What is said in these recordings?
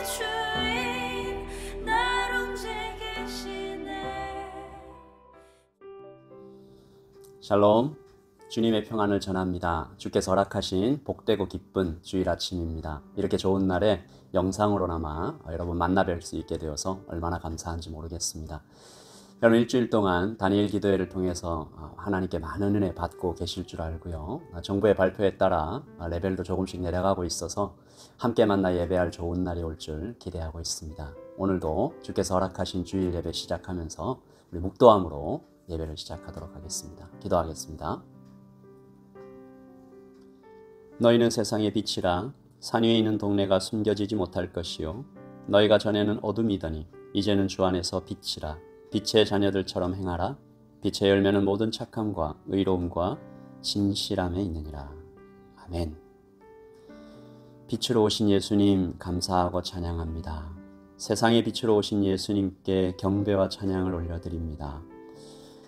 주인 날 온전케시네. 샬롬, 주님의 평안을 전합니다. 주께서 허락하신 복되고 기쁜 주일 아침입니다. 이렇게 좋은 날에 영상으로나마 여러분 만나 뵐 수 있게 되어서 얼마나 감사한지 모르겠습니다. 여러분 일주일 동안 다니엘 기도회를 통해서 하나님께 많은 은혜 받고 계실 줄 알고요. 정부의 발표에 따라 레벨도 조금씩 내려가고 있어서 함께 만나 예배할 좋은 날이 올 줄 기대하고 있습니다. 오늘도 주께서 허락하신 주일 예배 시작하면서 우리 묵도함으로 예배를 시작하도록 하겠습니다. 기도하겠습니다. 너희는 세상의 빛이라. 산 위에 있는 동네가 숨겨지지 못할 것이요 너희가 전에는 어둠이더니 이제는 주 안에서 빛이라. 빛의 자녀들처럼 행하라. 빛의 열매는 모든 착함과 의로움과 진실함에 있느니라. 아멘. 빛으로 오신 예수님 감사하고 찬양합니다. 세상의 빛으로 오신 예수님께 경배와 찬양을 올려드립니다.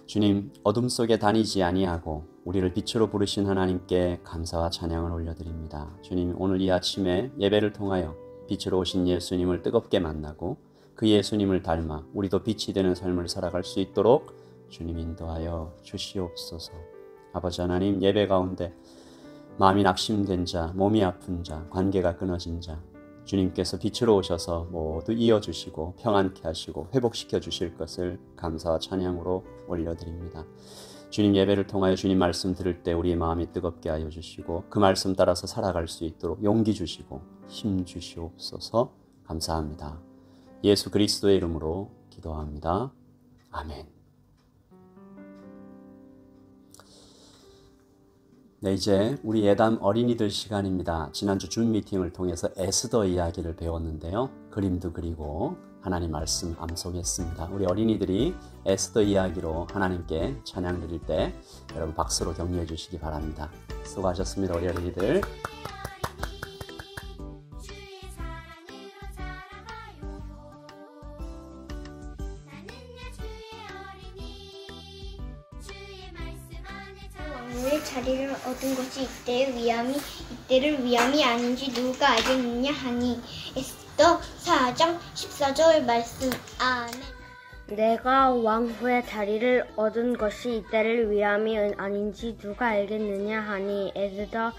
주님, 어둠 속에 다니지 아니하고 우리를 빛으로 부르신 하나님께 감사와 찬양을 올려드립니다. 주님, 오늘 이 아침에 예배를 통하여 빛으로 오신 예수님을 뜨겁게 만나고 그 예수님을 닮아 우리도 빛이 되는 삶을 살아갈 수 있도록 주님 인도하여 주시옵소서. 아버지 하나님, 예배 가운데 마음이 낙심된 자, 몸이 아픈 자, 관계가 끊어진 자, 주님께서 빛으로 오셔서 모두 이어주시고 평안케 하시고 회복시켜 주실 것을 감사와 찬양으로 올려드립니다. 주님, 예배를 통하여 주님 말씀 들을 때 우리의 마음이 뜨겁게 하여 주시고 그 말씀 따라서 살아갈 수 있도록 용기 주시고 힘 주시옵소서. 감사합니다. 예수 그리스도의 이름으로 기도합니다. 아멘. 네, 이제 우리 예담 어린이들 시간입니다. 지난주 줌 미팅을 통해서 에스더 이야기를 배웠는데요. 그림도 그리고 하나님 말씀 암송했습니다. 우리 어린이들이 에스더 이야기로 하나님께 찬양 드릴 때 여러분 박수로 격려해 주시기 바랍니다. 수고하셨습니다, 우리 어린이들. 왕후의 자리를 얻은 것이 이때를 위함이 아닌지 누가 알겠느냐 하니. 에스더 4장 14절 말씀. 아멘. 내가 왕후의 자리를 얻은 것이 이때를 위함이 아닌지 누가 알겠느냐 하니. 에스더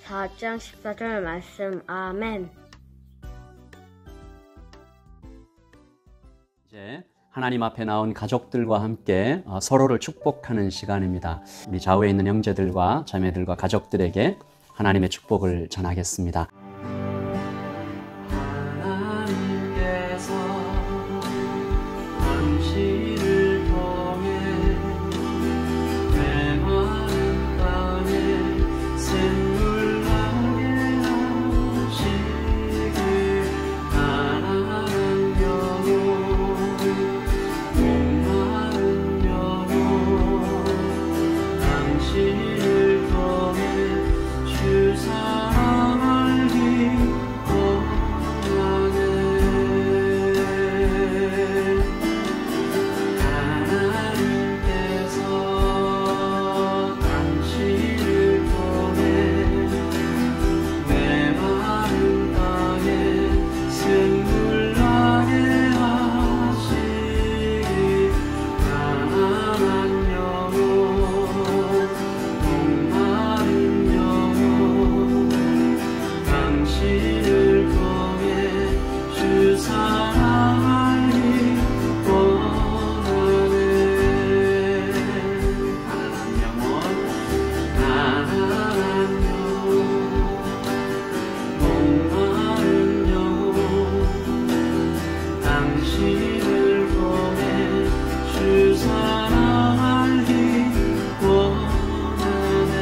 4장 14절 말씀. 아멘. 이제 하나님 앞에 나온 가족들과 함께 서로를 축복하는 시간입니다. 우리 좌우에 있는 형제들과 자매들과 가족들에게 하나님의 축복을 전하겠습니다. 하나님께서 당신을 통해 메마른 땅에 샘물 나게 하시길 가난한 영혼 목마른 영혼 당신을 통해 주 사랑 알기 원하네. 하나님께서 당신을 통해 메마른 땅에 샘물 나게 하시기 가난한 영혼 목마른 영혼 당신을 통해 주 사랑 알기 원하네. 가난한 영혼 목마른 영혼 당신을 통해 주 사랑 알기 원하네.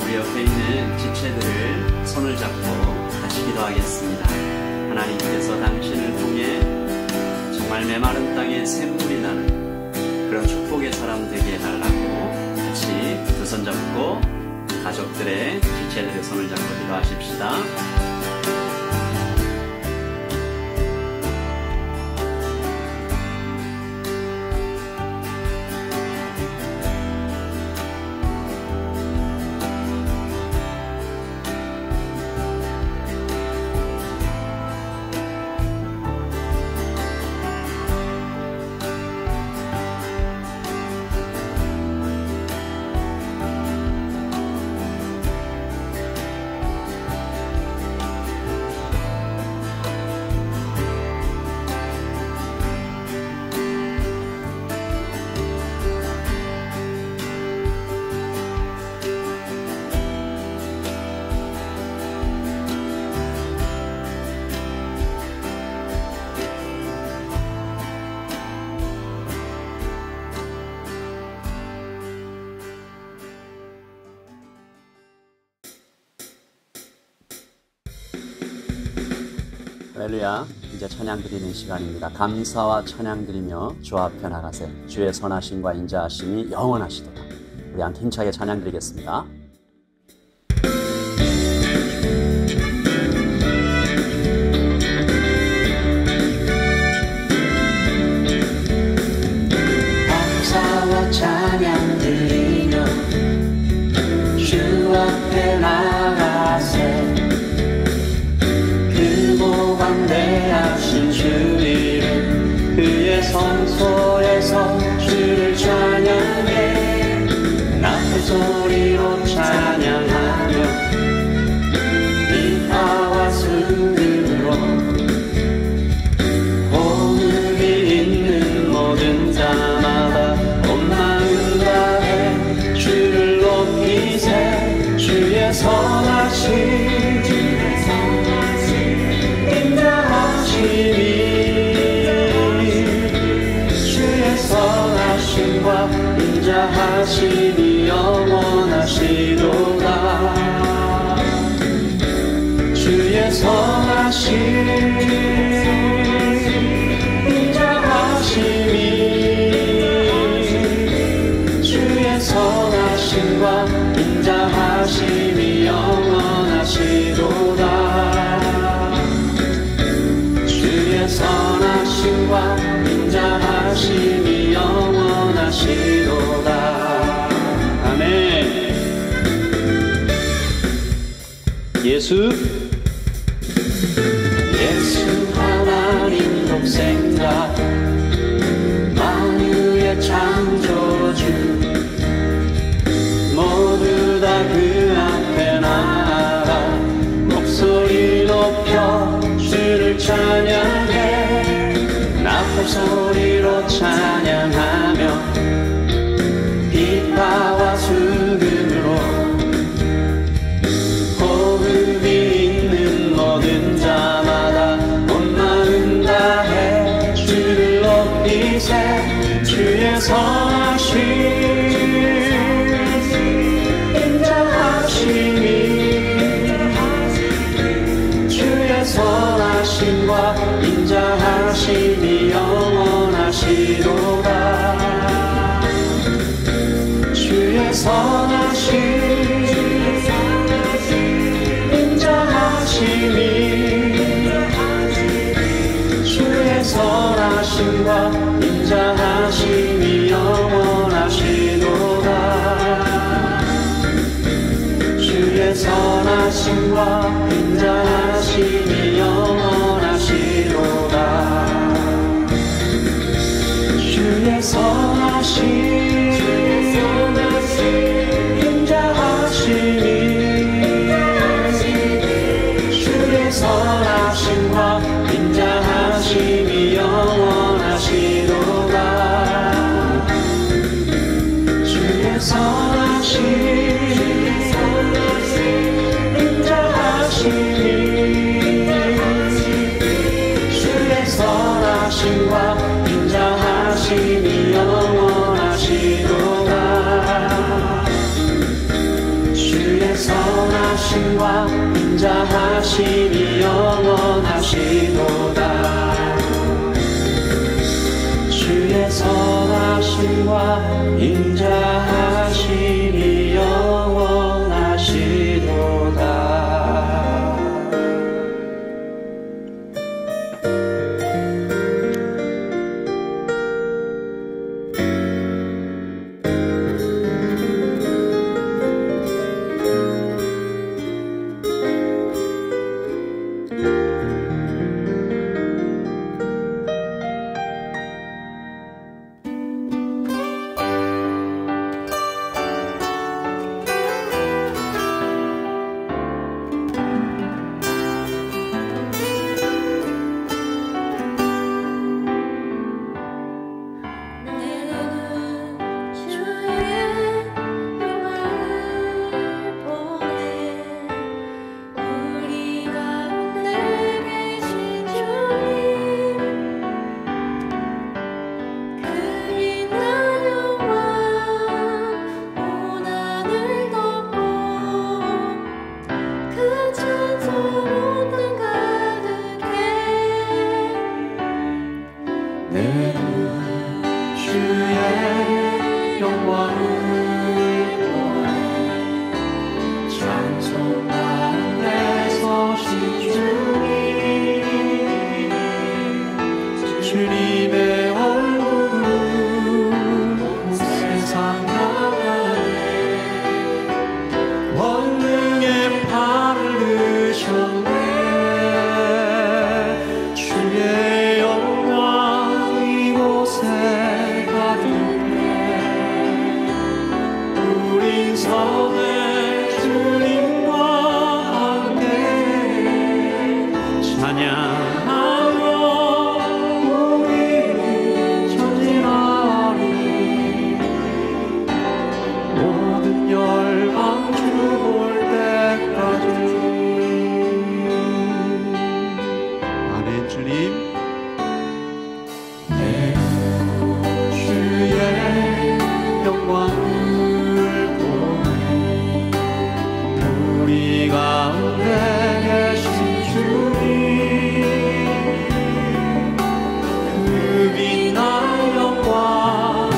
우리 옆에 있는 지체들을 손을 잡고 같이 기도하겠습니다. 하나님께서 당신을 통해 정말 메마른 땅에 샘물이 나는 그런 축복의 사람 되게 해달라고 같이 두 손 잡고 가족들의 지체들의 손을 잡고 기도하십시다. 할렐루야. 이제 찬양 드리는 시간입니다. 감사와 찬양 드리며 주 앞에 나가세. 주의 선하심과 인자하심이 영원하시도다. 우리 함께 힘차게 찬양 드리겠습니다. 감사와 찬양 드리며 주 앞에 나가세. 대하신 주 이름 그의 성소에서 주를 찬양해. 나팔 소리로 찬양하며 비파와 수금으로 호흡이 있는 모든 자마다 온 마음 다해 주를 높이세. 주의 선하심 주의 선하심과 인자하심이 영원하시도다. 주의 선하심 인자하심이 주의 선하심과 인자하심이 영원하시도다. 선하심과 인자하심이 영원하시도다. 아멘. 예수 하나님 독생자 만유의 창조주 모두 다 그 앞에 나아가 목소리 높여 주를 찬양해. 나팔 소리로 찬양하며 비파와 수금으로 호흡이 있는 모든 자마다 온 마음 다해 주를 높이세. 주의 선하심 인자하심이 선하심과 인자하심이 영원하시도다. 주의 선하심 인자하심이 주의 선하심과 인자하심이 영원하시도다. 주의 선하심과 인자하심이 영원하시도다. 주의 선하심 인자하심이 주의 선하심과 인자하심이 영원하시도다. 주의 선하심 주의 선하심과 인자하심이 영원하시도다. 주의 선하심과 인자하심이 영원하시도다. 주의 선하심과 인자하심이 영원하시도다. 찬양하며 우리를 전진하리. 모든 열방 주 볼 때까지. 아멘. 주님, 내 주의 영광을 보니 우리 가운데 계신 주님, 그 빛난 영광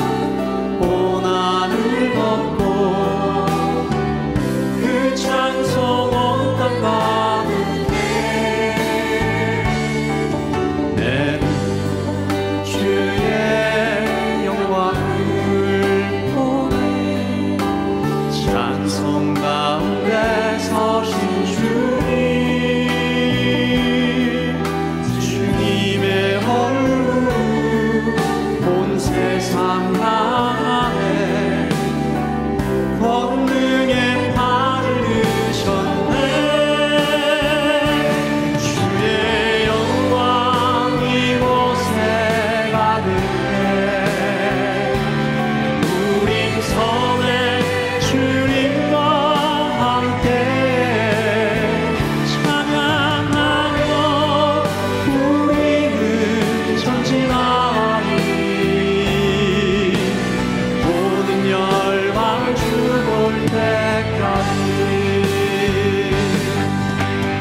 온 하늘 덮고 그 찬송 온 땅 가운데 내는 주의 영광을 보니 찬송 가운데 서신 주님, 주님의 얼굴 온 세상 나에 권능의 팔을 드셨네. 주의 영광 이곳에 가득해. 우린 섬에 주님과 함께 찬양하며 우리는 전진하리. 모든 열방 주 볼 때까지.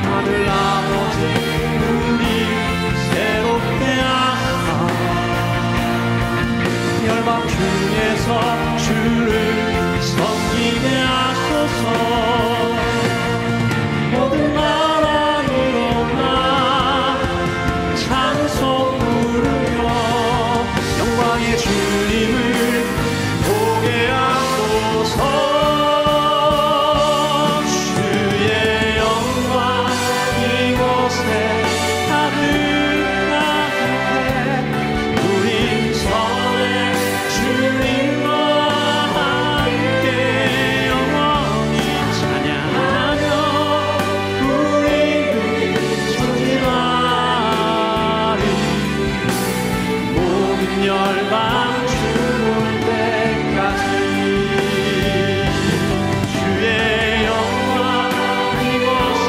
하늘 아버지, 우리 새롭게 하사 열방 중에서 주를 섬기게 하소서. 모든 나라 일어나 찬송 부르며 영광의 주님을 보게 하소서. 주의 영광 이곳에 가득하게. 우린 섬에 주님과 함께 영원히 찬양하며 우리는 전진하리. 모든 열방 주 볼 때까지. 주의 영광 이곳에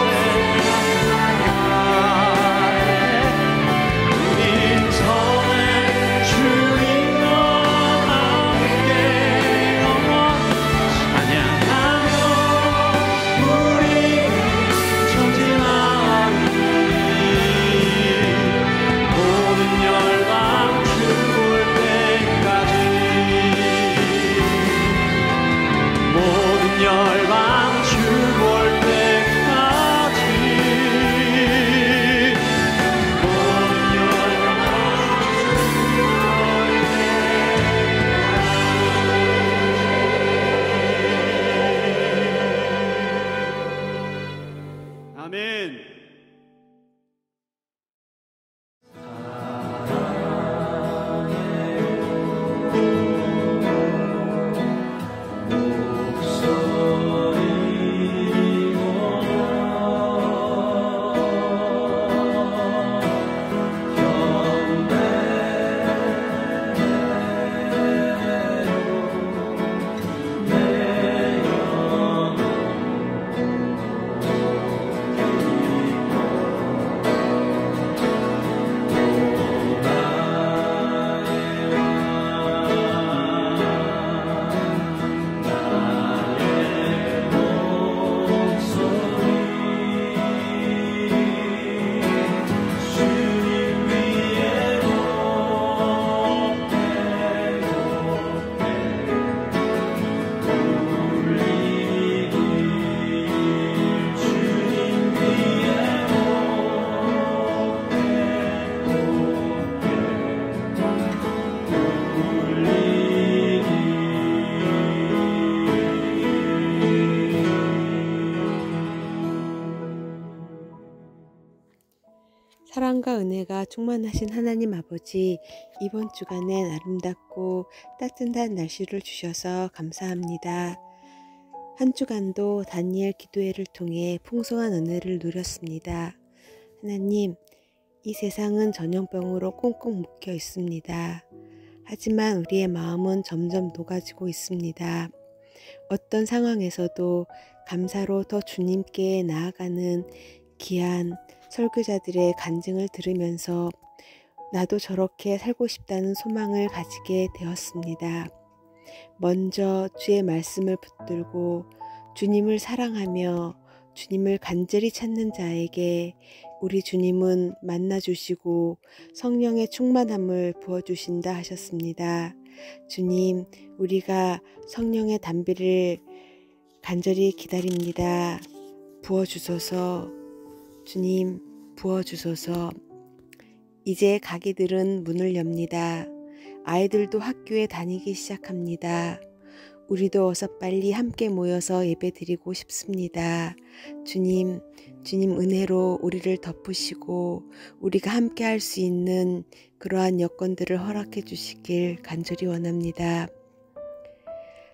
가득하게. 우린 섬에 주님과 함께 영원히 찬양하며 우리는 전진하리. 모든 열방 주 볼 때까지. 모든 열방 주 볼 때까지. 모든 열방 아멘. 사랑과 은혜가 충만하신 하나님 아버지, 이번 주간엔 아름답고 따뜻한 날씨를 주셔서 감사합니다. 한 주간도 다니엘 기도회를 통해 풍성한 은혜를 누렸습니다. 하나님, 이 세상은 전염병으로 꽁꽁 묶여 있습니다. 하지만 우리의 마음은 점점 녹아지고 있습니다. 어떤 상황에서도 감사로 더 주님께 나아가는 귀한 설교자들의 간증을 들으면서 나도 저렇게 살고 싶다는 소망을 가지게 되었습니다. 먼저 주의 말씀을 붙들고 주님을 사랑하며 주님을 간절히 찾는 자에게 우리 주님은 만나주시고 성령의 충만함을 부어주신다 하셨습니다. 주님, 우리가 성령의 담비를 간절히 기다립니다. 부어주소서. 주님, 부어주소서. 이제 가게들은 문을 엽니다. 아이들도 학교에 다니기 시작합니다. 우리도 어서 빨리 함께 모여서 예배드리고 싶습니다. 주님 은혜로 우리를 덮으시고 우리가 함께 할 수 있는 그러한 여건들을 허락해 주시길 간절히 원합니다.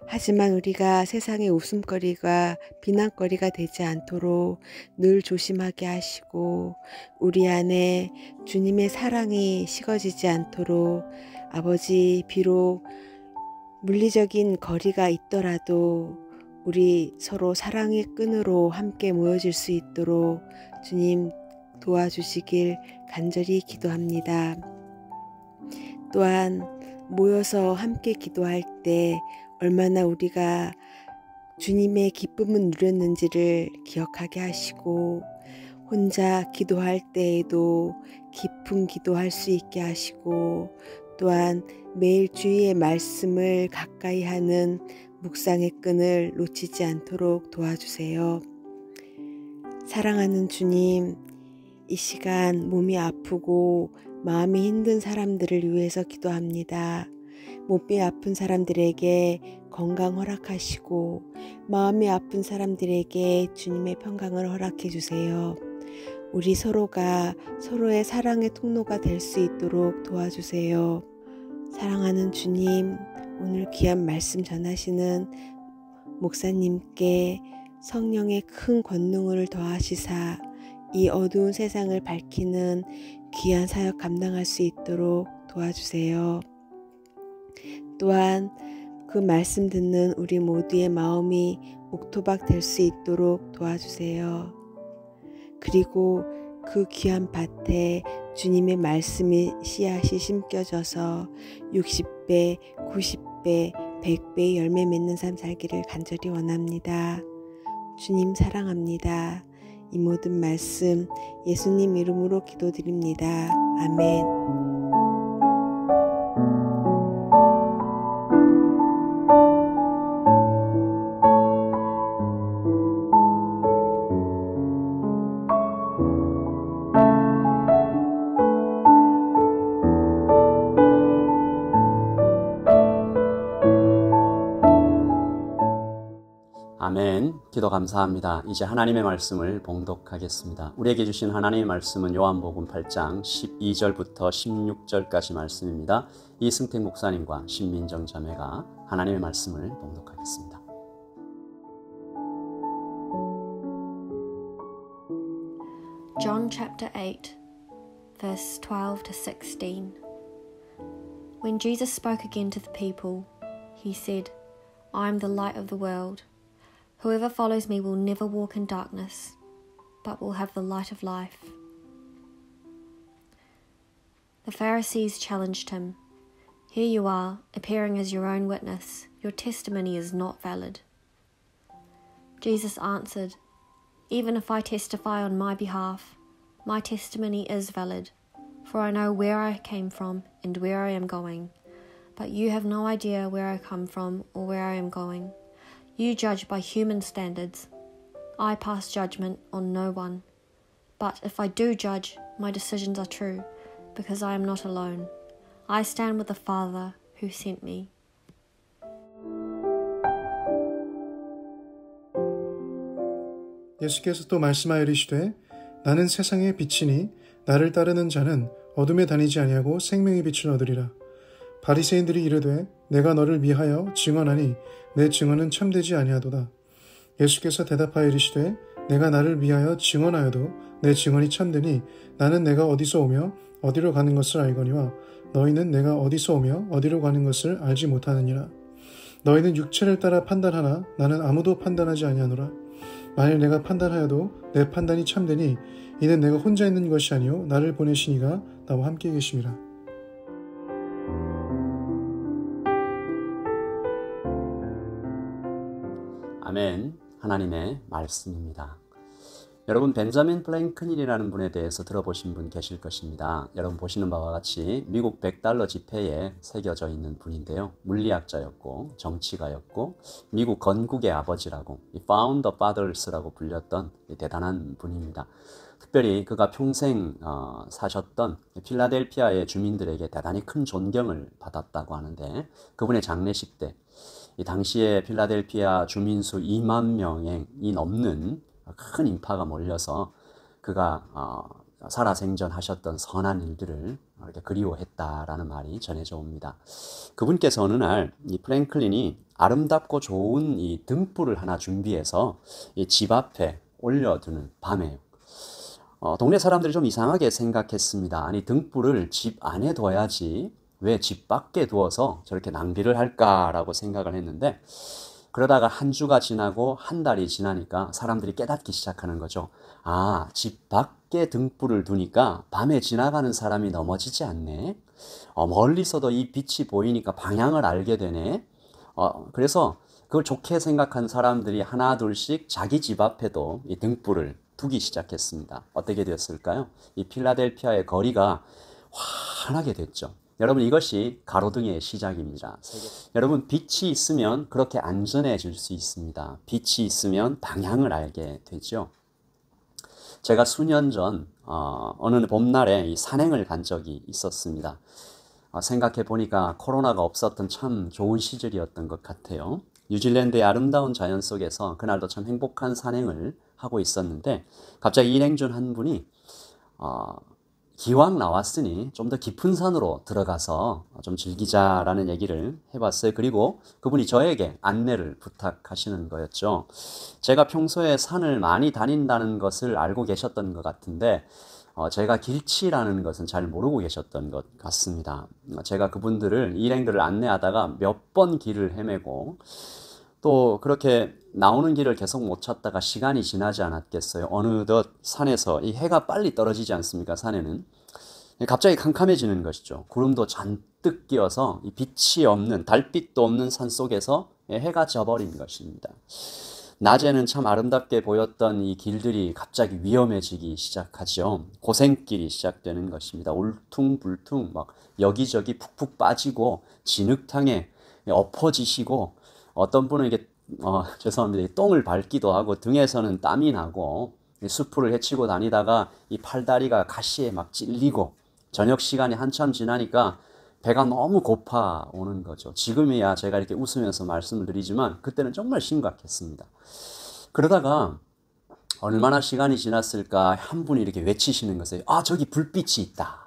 하지만 우리가 세상의 웃음거리가 비난거리가 되지 않도록 늘 조심하게 하시고 우리 안에 주님의 사랑이 식어지지 않도록 아버지, 비록 물리적인 거리가 있더라도 우리 서로 사랑의 끈으로 함께 모여질 수 있도록 주님 도와주시길 간절히 기도합니다. 또한 모여서 함께 기도할 때 얼마나 우리가 주님의 기쁨을 누렸는지를 기억하게 하시고 혼자 기도할 때에도 깊은 기도할 수 있게 하시고 또한 매일 주의 말씀을 가까이 하는 묵상의 끈을 놓치지 않도록 도와주세요. 사랑하는 주님, 이 시간 몸이 아프고 마음이 힘든 사람들을 위해서 기도합니다. 몸이 아픈 사람들에게 건강 허락하시고 마음이 아픈 사람들에게 주님의 평강을 허락해 주세요. 우리 서로가 서로의 사랑의 통로가 될 수 있도록 도와주세요. 사랑하는 주님, 오늘 귀한 말씀 전하시는 목사님께 성령의 큰 권능을 더하시사 이 어두운 세상을 밝히는 귀한 사역 감당할 수 있도록 도와주세요. 또한 그 말씀 듣는 우리 모두의 마음이 옥토박 될 수 있도록 도와주세요. 그리고 그 귀한 밭에 주님의 말씀이 씨앗이 심겨져서 60배, 90배, 100배의 열매 맺는 삶 살기를 간절히 원합니다. 주님 사랑합니다. 이 모든 말씀 예수님 이름으로 기도드립니다. 아멘. 아멘. 기도 감사합니다. 이제 하나님의 말씀을 봉독하겠습니다. 우리에게 주신 하나님의 말씀은 요한복음 8장 12절부터 16절까지 말씀입니다. 이승택 목사님과 신민정 자매가 하나님의 말씀을 봉독하겠습니다. John chapter 8, verse 12 to 16. When Jesus spoke again to the people, he said, I am the light of the world. Whoever follows me will never walk in darkness, but will have the light of life. The Pharisees challenged him. Here you are, appearing as your own witness. Your testimony is not valid. Jesus answered, Even if I testify on my behalf, my testimony is valid, for I know where I came from and where I am going. But you have no idea where I come from or where I am going. You judge by human standards. I pass judgment on no one. But if I do judge, my decisions are true, because I am not alone. I stand with the Father who sent me. 예수께서 또 말씀하여 이르시되 나는 세상의 빛이니 나를 따르는 자는 어둠에 다니지 아니하고 생명의 빛을 얻으리라. 바리새인들이 이르되 내가 너를 미하여 증언하니 내 증언은 참되지 아니하도다. 예수께서 대답하여 이르시되 내가 나를 위하여 증언하여도 내 증언이 참되니 나는 내가 어디서 오며 어디로 가는 것을 알거니와 너희는 내가 어디서 오며 어디로 가는 것을 알지 못하느니라. 너희는 육체를 따라 판단하나 나는 아무도 판단하지 아니하노라. 만일 내가 판단하여도 내 판단이 참되니 이는 내가 혼자 있는 것이 아니요 나를 보내시니가 나와 함께 계심이라. 아멘. 하나님의 말씀입니다. 여러분, 벤자민 플랭클린이라는 분에 대해서 들어보신 분 계실 것입니다. 여러분 보시는 바와 같이 미국 100달러 지폐에 새겨져 있는 분인데요. 물리학자였고 정치가였고 미국 건국의 아버지라고 Founder Fathers라고 불렸던 대단한 분입니다. 특별히 그가 평생 사셨던 필라델피아의 주민들에게 대단히 큰 존경을 받았다고 하는데, 그분의 장례식 때 이 당시에 필라델피아 주민수 2만 명이 넘는 큰 인파가 몰려서 그가 살아생전하셨던 선한 일들을 이렇게 그리워했다라는 말이 전해져 옵니다. 그분께서 어느 날 이 프랭클린이 아름답고 좋은 이 등불을 하나 준비해서 이 집 앞에 올려두는 밤에 동네 사람들이 좀 이상하게 생각했습니다. 아니, 등불을 집 안에 둬야지 왜 집 밖에 두어서 저렇게 낭비를 할까라고 생각을 했는데, 그러다가 한 주가 지나고 한 달이 지나니까 사람들이 깨닫기 시작하는 거죠. 아, 집 밖에 등불을 두니까 밤에 지나가는 사람이 넘어지지 않네. 멀리서도 이 빛이 보이니까 방향을 알게 되네. 그래서 그걸 좋게 생각한 사람들이 하나 둘씩 자기 집 앞에도 이 등불을 두기 시작했습니다. 어떻게 되었을까요? 이 필라델피아의 거리가 환하게 됐죠. 여러분, 이것이 가로등의 시작입니다. 여러분, 빛이 있으면 그렇게 안전해질 수 있습니다. 빛이 있으면 방향을 알게 되죠. 제가 수년 전 어느 봄날에 이 산행을 간 적이 있었습니다. 생각해 보니까 코로나가 없었던 참 좋은 시절이었던 것 같아요. 뉴질랜드의 아름다운 자연 속에서 그날도 참 행복한 산행을 하고 있었는데, 갑자기 일행 중 한 분이 기왕 나왔으니 좀 더 깊은 산으로 들어가서 좀 즐기자라는 얘기를 해봤어요. 그리고 그분이 저에게 안내를 부탁하시는 거였죠. 제가 평소에 산을 많이 다닌다는 것을 알고 계셨던 것 같은데 제가 길치라는 것은 잘 모르고 계셨던 것 같습니다. 제가 그분들을, 일행들을 안내하다가 몇 번 길을 헤매고 또 그렇게 나오는 길을 계속 못 찾다가 시간이 지나지 않았겠어요. 어느덧 산에서 이 해가 빨리 떨어지지 않습니까? 산에는 갑자기 캄캄해지는 것이죠. 구름도 잔뜩 끼어서 이 빛이 없는, 달빛도 없는 산 속에서 해가 져버린 것입니다. 낮에는 참 아름답게 보였던 이 길들이 갑자기 위험해지기 시작하죠. 고생길이 시작되는 것입니다. 울퉁불퉁 막 여기저기 푹푹 빠지고 진흙탕에 엎어지시고, 어떤 분은 이게 죄송합니다, 똥을 밟기도 하고 등에서는 땀이 나고, 수풀을 헤치고 다니다가 이 팔다리가 가시에 막 찔리고, 저녁 시간이 한참 지나니까 배가 너무 고파 오는 거죠. 지금이야 제가 이렇게 웃으면서 말씀을 드리지만 그때는 정말 심각했습니다. 그러다가 얼마나 시간이 지났을까 한 분이 이렇게 외치시는 것이에요. 아, 저기 불빛이 있다.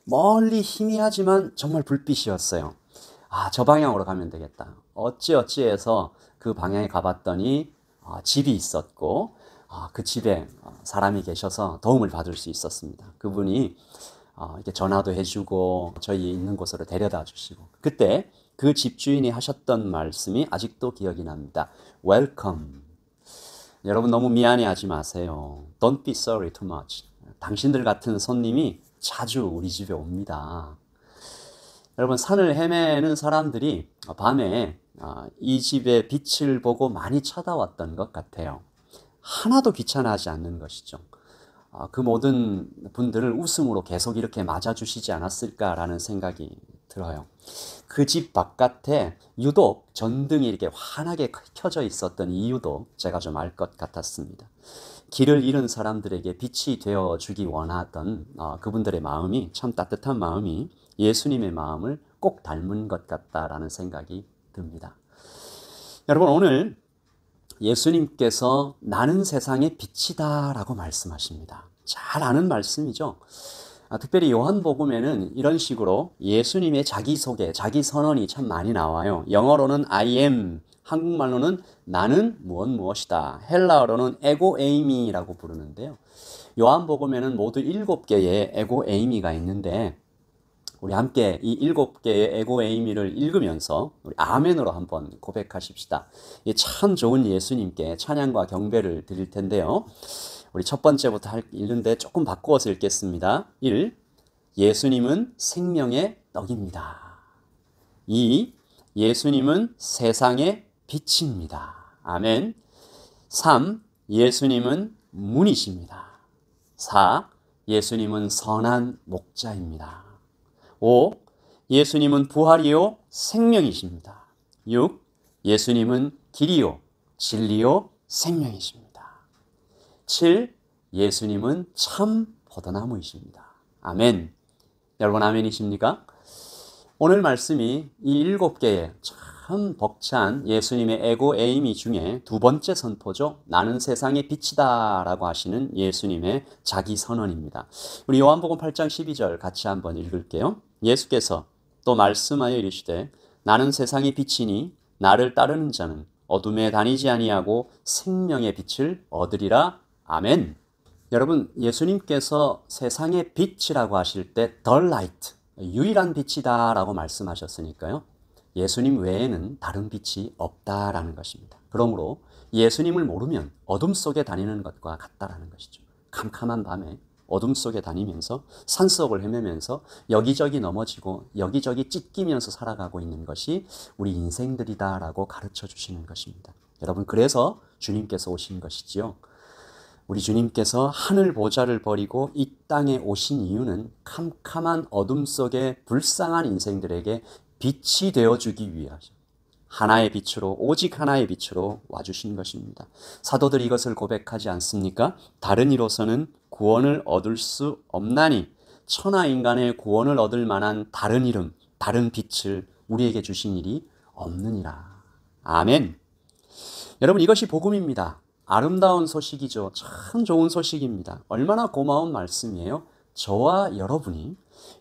멀리 희미하지만 정말 불빛이었어요. 아, 저 방향으로 가면 되겠다. 어찌어찌해서 그 방향에 가봤더니 집이 있었고, 그 집에 사람이 계셔서 도움을 받을 수 있었습니다. 그분이 이렇게 전화도 해주고 저희 있는 곳으로 데려다 주시고, 그때 그 집주인이 하셨던 말씀이 아직도 기억이 납니다. Welcome. 여러분, 너무 미안해하지 마세요. Don't be sorry too much. 당신들 같은 손님이 자주 우리 집에 옵니다. 여러분, 산을 헤매는 사람들이 밤에 이 집의 빛을 보고 많이 쳐다왔던 것 같아요. 하나도 귀찮아하지 않는 것이죠. 그 모든 분들을 웃음으로 계속 이렇게 맞아주시지 않았을까라는 생각이 들어요. 그 집 바깥에 유독 전등이 이렇게 환하게 켜져 있었던 이유도 제가 좀 알 것 같았습니다. 길을 잃은 사람들에게 빛이 되어주기 원하던 그분들의 마음이, 참 따뜻한 마음이 예수님의 마음을 꼭 닮은 것 같다라는 생각이 듭니다. 여러분, 오늘 예수님께서 나는 세상의 빛이다 라고 말씀하십니다. 잘 아는 말씀이죠. 특별히 요한복음에는 이런 식으로 예수님의 자기소개, 자기 선언이 참 많이 나와요. 영어로는 I am 한국말로는 나는 무엇이다. 헬라어로는 에고 에이미라고 부르는데요. 요한복음에는 모두 7개의 에고 에이미가 있는데 우리 함께 이 7개의 에고 에이미를 읽으면서 우리 아멘으로 한번 고백하십시다. 참 좋은 예수님께 찬양과 경배를 드릴 텐데요. 우리 첫 번째부터 읽는데 조금 바꾸어서 읽겠습니다. 1. 예수님은 생명의 떡입니다. 2. 예수님은 세상의 빛입니다. 아멘. 3. 예수님은 문이십니다. 4. 예수님은 선한 목자입니다. 5. 예수님은 부활이요 생명이십니다. 6. 예수님은 길이요 진리요 생명이십니다. 7. 예수님은 참 포도나무이십니다. 아멘. 여러분 아멘이십니까? 오늘 말씀이 이 7개의 참 벅찬 예수님의 에고 에이미 중에 두 번째 선포죠. 나는 세상의 빛이다 라고 하시는 예수님의 자기 선언입니다. 우리 요한복음 8장 12절 같이 한번 읽을게요. 예수께서 또 말씀하여 이르시되 나는 세상의 빛이니 나를 따르는 자는 어둠에 다니지 아니하고 생명의 빛을 얻으리라. 아멘. 여러분 예수님께서 세상의 빛이라고 하실 때 The Light, 유일한 빛이다 라고 말씀하셨으니까요. 예수님 외에는 다른 빛이 없다라는 것입니다. 그러므로 예수님을 모르면 어둠 속에 다니는 것과 같다라는 것이죠. 캄캄한 밤에 어둠 속에 다니면서 산속을 헤매면서 여기저기 넘어지고 여기저기 찢기면서 살아가고 있는 것이 우리 인생들이다라고 가르쳐 주시는 것입니다. 여러분 그래서 주님께서 오신 것이지요. 우리 주님께서 하늘 보좌를 버리고 이 땅에 오신 이유는 캄캄한 어둠 속에 불쌍한 인생들에게 빛이 되어주기 위하죠. 하나의 빛으로 오직 하나의 빛으로 와주신 것입니다. 사도들이 이것을 고백하지 않습니까? 다른 이로서는 구원을 얻을 수 없나니 천하 인간의 구원을 얻을 만한 다른 이름, 다른 빛을 우리에게 주신 일이 없느니라. 아멘. 여러분 이것이 복음입니다. 아름다운 소식이죠. 참 좋은 소식입니다. 얼마나 고마운 말씀이에요. 저와 여러분이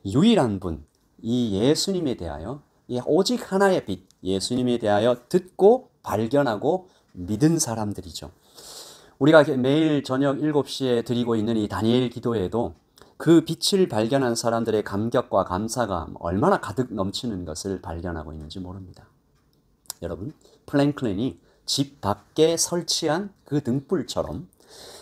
유일한 분, 이 예수님에 대하여 오직 하나의 빛, 예수님에 대하여 듣고 발견하고 믿은 사람들이죠. 우리가 매일 저녁 7시에 드리고 있는 이 다니엘 기도에도 그 빛을 발견한 사람들의 감격과 감사가 얼마나 가득 넘치는 것을 발견하고 있는지 모릅니다. 여러분, 플랭클린이 집 밖에 설치한 그 등불처럼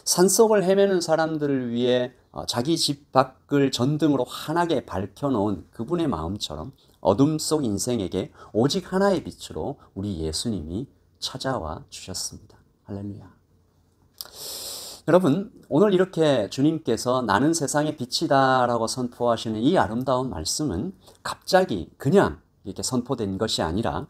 산속을 헤매는 사람들을 위해 자기 집 밖을 전등으로 환하게 밝혀놓은 그분의 마음처럼 어둠 속 인생에게 오직 하나의 빛으로 우리 예수님이 찾아와 주셨습니다. 할렐루야. 여러분, 오늘 이렇게 주님께서 나는 세상의 빛이다 라고 선포하시는 이 아름다운 말씀은 갑자기 그냥 이렇게 선포된 것이 아니라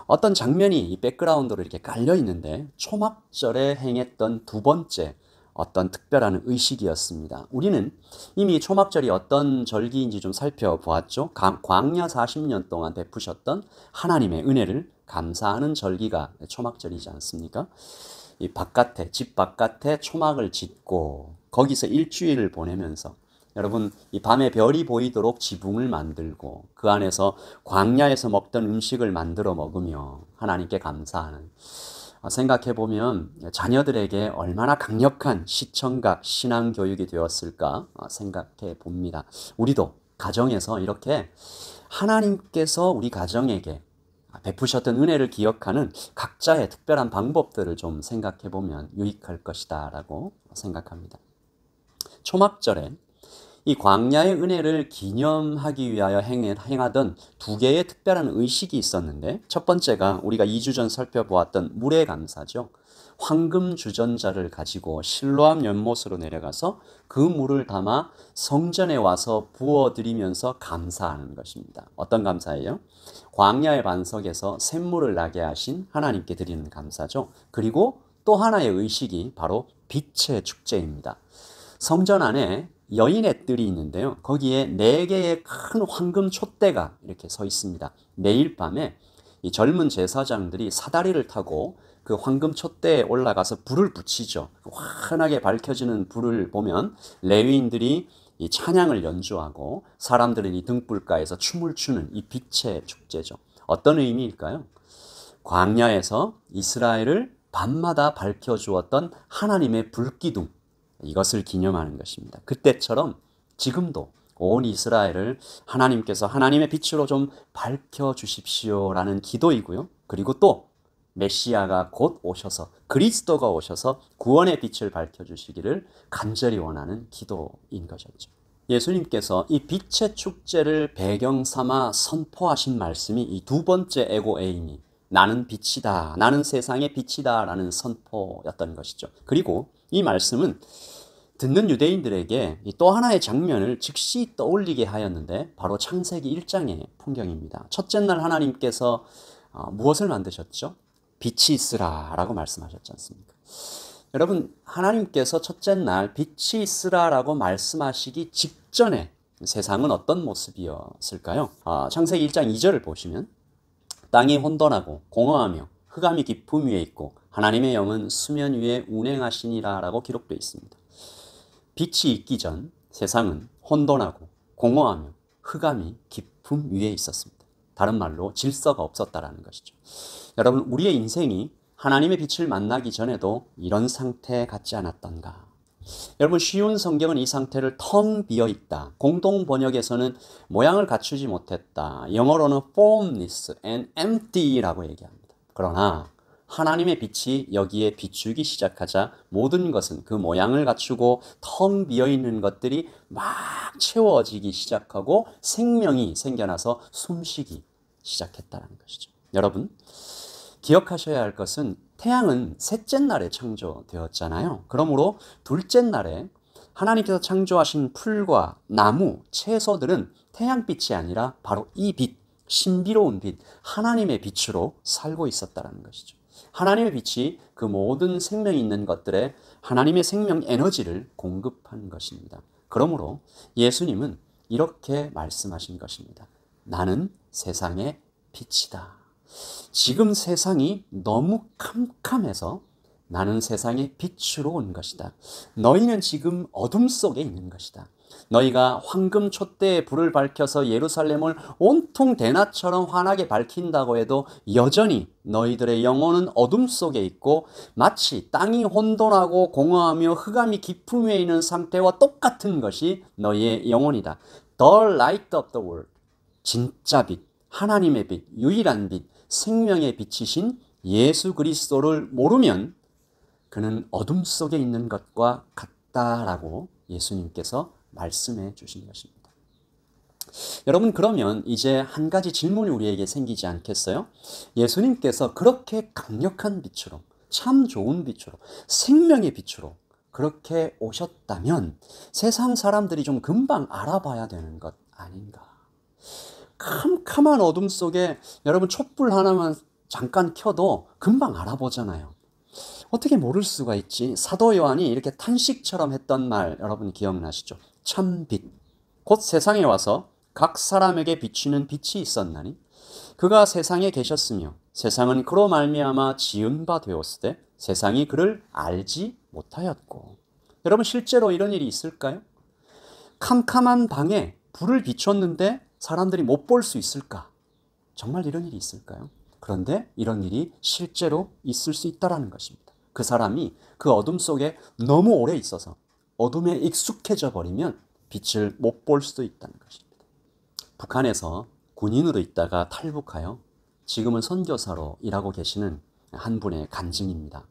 어떤 장면이 이 백그라운드로 이렇게 깔려 있는데 초막절에 행했던 두 번째 어떤 특별한 의식이었습니다. 우리는 이미 초막절이 어떤 절기인지 좀 살펴보았죠. 광야 40년 동안 베푸셨던 하나님의 은혜를 감사하는 절기가 초막절이지 않습니까? 이 바깥에, 집 바깥에 초막을 짓고 거기서 일주일을 보내면서 여러분 이 밤에 별이 보이도록 지붕을 만들고 그 안에서 광야에서 먹던 음식을 만들어 먹으며 하나님께 감사하는, 생각해보면 자녀들에게 얼마나 강력한 시청각 신앙교육이 되었을까 생각해 봅니다. 우리도 가정에서 이렇게 하나님께서 우리 가정에게 베푸셨던 은혜를 기억하는 각자의 특별한 방법들을 좀 생각해 보면 유익할 것이다 라고 생각합니다. 초막절에 이 광야의 은혜를 기념하기 위하여 행하던 두 개의 특별한 의식이 있었는데 첫 번째가 우리가 2주 전 살펴보았던 물의 감사죠. 황금 주전자를 가지고 실로암 연못으로 내려가서 그 물을 담아 성전에 와서 부어드리면서 감사하는 것입니다. 어떤 감사예요? 광야의 반석에서 샘물을 나게 하신 하나님께 드리는 감사죠. 그리고 또 하나의 의식이 바로 빛의 축제입니다. 성전 안에 여인의 뜰이 있는데요. 거기에 4개의 큰 황금 촛대가 이렇게 서 있습니다. 매일 밤에 이 젊은 제사장들이 사다리를 타고 그 황금 촛대에 올라가서 불을 붙이죠. 환하게 밝혀지는 불을 보면 레위인들이 이 찬양을 연주하고 사람들은 이 등불가에서 춤을 추는 이 빛의 축제죠. 어떤 의미일까요? 광야에서 이스라엘을 밤마다 밝혀주었던 하나님의 불기둥, 이것을 기념하는 것입니다. 그때처럼 지금도 온 이스라엘을 하나님께서 하나님의 빛으로 좀 밝혀주십시오라는 기도이고요. 그리고 또 메시아가 곧 오셔서, 그리스도가 오셔서 구원의 빛을 밝혀주시기를 간절히 원하는 기도인 것이었죠. 예수님께서 이 빛의 축제를 배경 삼아 선포하신 말씀이 이 두 번째 에고 에이미, 나는 빛이다, 나는 세상의 빛이다 라는 선포였던 것이죠. 그리고 이 말씀은 듣는 유대인들에게 또 하나의 장면을 즉시 떠올리게 하였는데 바로 창세기 1장의 풍경입니다. 첫째 날 하나님께서 무엇을 만드셨죠? 빛이 있으라 라고 말씀하셨지 않습니까? 여러분, 하나님께서 첫째 날 빛이 있으라 라고 말씀하시기 직전에 세상은 어떤 모습이었을까요? 창세기 1장 2절을 보시면 땅이 혼돈하고 공허하며 흑암이 깊음 위에 있고 하나님의 영은 수면 위에 운행하시니라 라고 기록되어 있습니다. 빛이 있기 전 세상은 혼돈하고 공허하며 흑암이 깊음 위에 있었습니다. 다른 말로 질서가 없었다라는 것이죠. 여러분, 우리의 인생이 하나님의 빛을 만나기 전에도 이런 상태 같지 않았던가? 여러분, 쉬운 성경은 이 상태를 텅 비어있다, 공동 번역에서는 모양을 갖추지 못했다, 영어로는 formless and empty라고 얘기합니다. 그러나 하나님의 빛이 여기에 비추기 시작하자 모든 것은 그 모양을 갖추고 텅 비어있는 것들이 막 채워지기 시작하고 생명이 생겨나서 숨쉬기 시작했다는 것이죠. 여러분, 기억하셔야 할 것은 태양은 셋째 날에 창조되었잖아요. 그러므로 둘째 날에 하나님께서 창조하신 풀과 나무, 채소들은 태양빛이 아니라 바로 이 빛, 신비로운 빛, 하나님의 빛으로 살고 있었다는 것이죠. 하나님의 빛이 그 모든 생명이 있는 것들에 하나님의 생명 에너지를 공급한 것입니다. 그러므로 예수님은 이렇게 말씀하신 것입니다. 나는 세상의 빛이다. 지금 세상이 너무 캄캄해서 나는 세상의 빛으로 온 것이다. 너희는 지금 어둠 속에 있는 것이다. 너희가 황금 촛대에 불을 밝혀서 예루살렘을 온통 대낮처럼 환하게 밝힌다고 해도 여전히 너희들의 영혼은 어둠 속에 있고 마치 땅이 혼돈하고 공허하며 흑암이 깊음 위에 있는 상태와 똑같은 것이 너희의 영혼이다. The light of the world, 진짜 빛, 하나님의 빛, 유일한 빛, 생명의 빛이신 예수 그리스도를 모르면 그는 어둠 속에 있는 것과 같다라고 예수님께서 말씀해 주신 것입니다. 여러분, 그러면 이제 한 가지 질문이 우리에게 생기지 않겠어요? 예수님께서 그렇게 강력한 빛으로, 참 좋은 빛으로, 생명의 빛으로 그렇게 오셨다면 세상 사람들이 좀 금방 알아봐야 되는 것 아닌가? 캄캄한 어둠 속에 여러분 촛불 하나만 잠깐 켜도 금방 알아보잖아요. 어떻게 모를 수가 있지? 사도 요한이 이렇게 탄식처럼 했던 말 여러분 기억나시죠? 참 빛, 곧 세상에 와서 각 사람에게 비추는 빛이 있었나니 그가 세상에 계셨으며 세상은 그로 말미암아 지은 바 되었으되 세상이 그를 알지 못하였고. 여러분, 실제로 이런 일이 있을까요? 캄캄한 방에 불을 비췄는데 사람들이 못 볼 수 있을까? 정말 이런 일이 있을까요? 그런데 이런 일이 실제로 있을 수 있다는 것입니다. 그 사람이 그 어둠 속에 너무 오래 있어서 어둠에 익숙해져 버리면 빛을 못 볼 수도 있다는 것입니다. 북한에서 군인으로 있다가 탈북하여 지금은 선교사로 일하고 계시는 한 분의 간증입니다.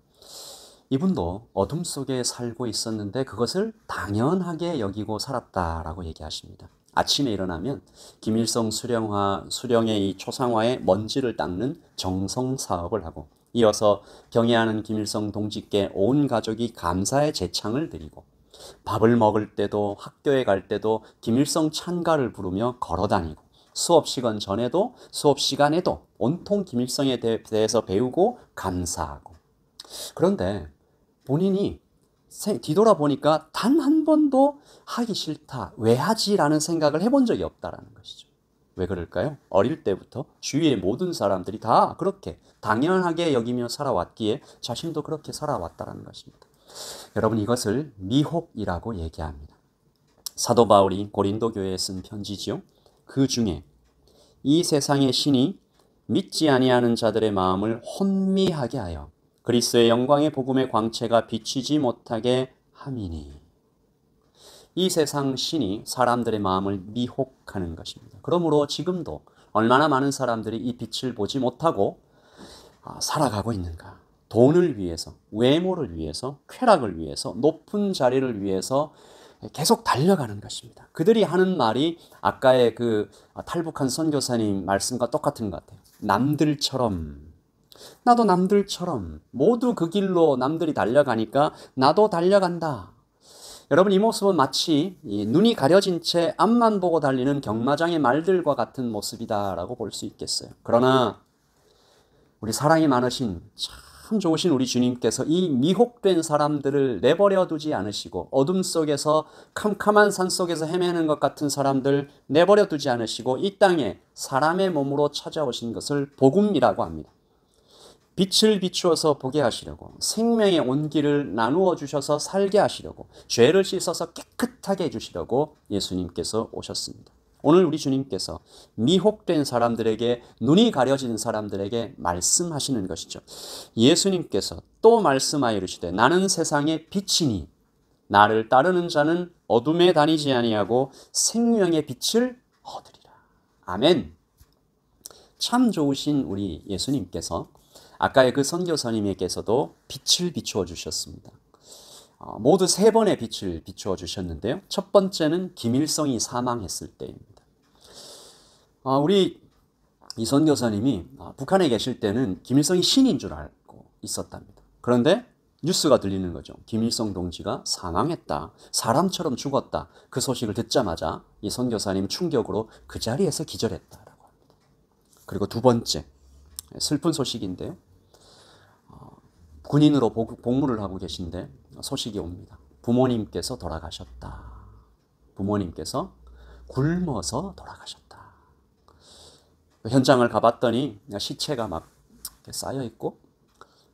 이분도 어둠 속에 살고 있었는데 그것을 당연하게 여기고 살았다라고 얘기하십니다. 아침에 일어나면 김일성 수령의 이 초상화에 먼지를 닦는 정성 사업을 하고 이어서 경애하는 김일성 동지께 온 가족이 감사의 제창을 드리고 밥을 먹을 때도 학교에 갈 때도 김일성 찬가를 부르며 걸어다니고 수업 시간 전에도 수업 시간에도 온통 김일성에 대해서 배우고 감사하고. 그런데 본인이 뒤돌아보니까 단 한 번도 하기 싫다, 왜 하지라는 생각을 해본 적이 없다라는 것이죠. 왜 그럴까요? 어릴 때부터 주위의 모든 사람들이 다 그렇게 당연하게 여기며 살아왔기에 자신도 그렇게 살아왔다라는 것입니다. 여러분, 이것을 미혹이라고 얘기합니다. 사도 바울이 고린도 교회에 쓴 편지지요. 그 중에 이 세상의 신이 믿지 아니하는 자들의 마음을 혼미하게 하여 그리스도의 영광의 복음의 광채가 비치지 못하게 함이니. 이 세상 신이 사람들의 마음을 미혹하는 것입니다. 그러므로 지금도 얼마나 많은 사람들이 이 빛을 보지 못하고 살아가고 있는가. 돈을 위해서, 외모를 위해서, 쾌락을 위해서, 높은 자리를 위해서 계속 달려가는 것입니다. 그들이 하는 말이 아까의 그 탈북한 선교사님 말씀과 똑같은 것 같아요. 남들처럼, 나도 남들처럼, 모두 그 길로 남들이 달려가니까 나도 달려간다. 여러분, 이 모습은 마치 눈이 가려진 채 앞만 보고 달리는 경마장의 말들과 같은 모습이다라고 볼 수 있겠어요. 그러나 우리 사랑이 많으신 참 좋으신 우리 주님께서 이 미혹된 사람들을 내버려 두지 않으시고, 어둠 속에서 캄캄한 산 속에서 헤매는 것 같은 사람들 내버려 두지 않으시고 이 땅에 사람의 몸으로 찾아오신 것을 복음이라고 합니다. 빛을 비추어서 보게 하시려고, 생명의 온기를 나누어 주셔서 살게 하시려고, 죄를 씻어서 깨끗하게 해주시려고 예수님께서 오셨습니다. 오늘 우리 주님께서 미혹된 사람들에게, 눈이 가려진 사람들에게 말씀하시는 것이죠. 예수님께서 또 말씀하여 이르시되 나는 세상의 빛이니 나를 따르는 자는 어둠에 다니지 아니하고 생명의 빛을 얻으리라. 아멘. 참 좋으신 우리 예수님께서 아까의 그 선교사님에게서도 빛을 비추어 주셨습니다. 모두 3번의 빛을 비추어 주셨는데요. 첫 번째는 김일성이 사망했을 때입니다. 우리 이 선교사님이 북한에 계실 때는 김일성이 신인 줄 알고 있었답니다. 그런데 뉴스가 들리는 거죠. 김일성 동지가 사망했다, 사람처럼 죽었다. 그 소식을 듣자마자 이 선교사님 충격으로 그 자리에서 기절했다라고 합니다. 그리고 두 번째, 슬픈 소식인데요. 군인으로 복무를 하고 계신데 소식이 옵니다. 부모님께서 돌아가셨다. 부모님께서 굶어서 돌아가셨다. 현장을 가봤더니 시체가 막 쌓여 있고,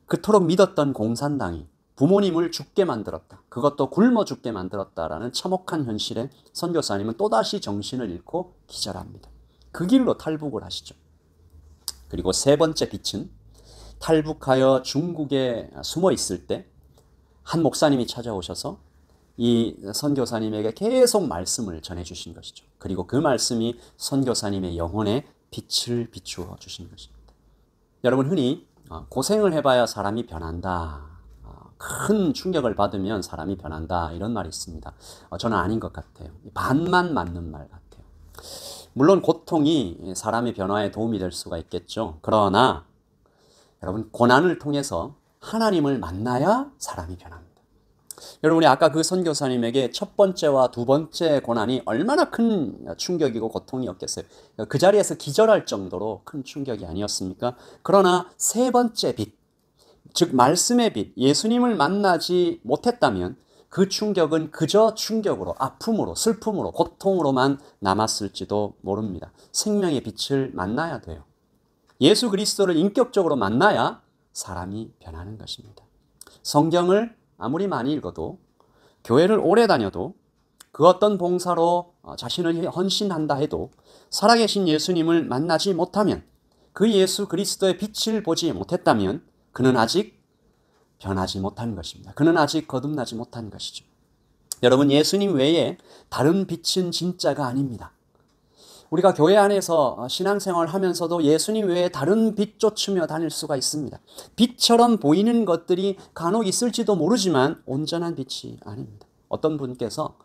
그토록 믿었던 공산당이 부모님을 죽게 만들었다, 그것도 굶어 죽게 만들었다라는 참혹한 현실에 선교사님은 또다시 정신을 잃고 기절합니다. 그 길로 탈북을 하시죠. 그리고 3번째 빛은 탈북하여 중국에 숨어 있을 때 한 목사님이 찾아오셔서 이 선교사님에게 계속 말씀을 전해주신 것이죠. 그리고 그 말씀이 선교사님의 영혼에 빛을 비추어 주신 것입니다. 여러분, 흔히 고생을 해봐야 사람이 변한다, 큰 충격을 받으면 사람이 변한다, 이런 말이 있습니다. 저는 아닌 것 같아요. 반만 맞는 말 같아요. 물론 고통이 사람의 변화에 도움이 될 수가 있겠죠. 그러나 여러분, 고난을 통해서 하나님을 만나야 사람이 변합니다. 여러분이 아까 그 선교사님에게 첫 번째와 두 번째 고난이 얼마나 큰 충격이고 고통이었겠어요. 그 자리에서 기절할 정도로 큰 충격이 아니었습니까? 그러나 3번째 빛, 즉 말씀의 빛, 예수님을 만나지 못했다면 그 충격은 그저 충격으로, 아픔으로, 슬픔으로, 고통으로만 남았을지도 모릅니다. 생명의 빛을 만나야 돼요. 예수 그리스도를 인격적으로 만나야 사람이 변하는 것입니다. 성경을 아무리 많이 읽어도, 교회를 오래 다녀도, 그 어떤 봉사로 자신을 헌신한다 해도 살아계신 예수님을 만나지 못하면, 그 예수 그리스도의 빛을 보지 못했다면 그는 아직 변하지 못한 것입니다. 그는 아직 거듭나지 못한 것이죠. 여러분, 예수님 외에 다른 빛은 진짜가 아닙니다. 우리가 교회 안에서 신앙생활을 하면서도 예수님 외에 다른 빛 쫓으며 다닐 수가 있습니다. 빛처럼 보이는 것들이 간혹 있을지도 모르지만 온전한 빛이 아닙니다. 어떤 분께서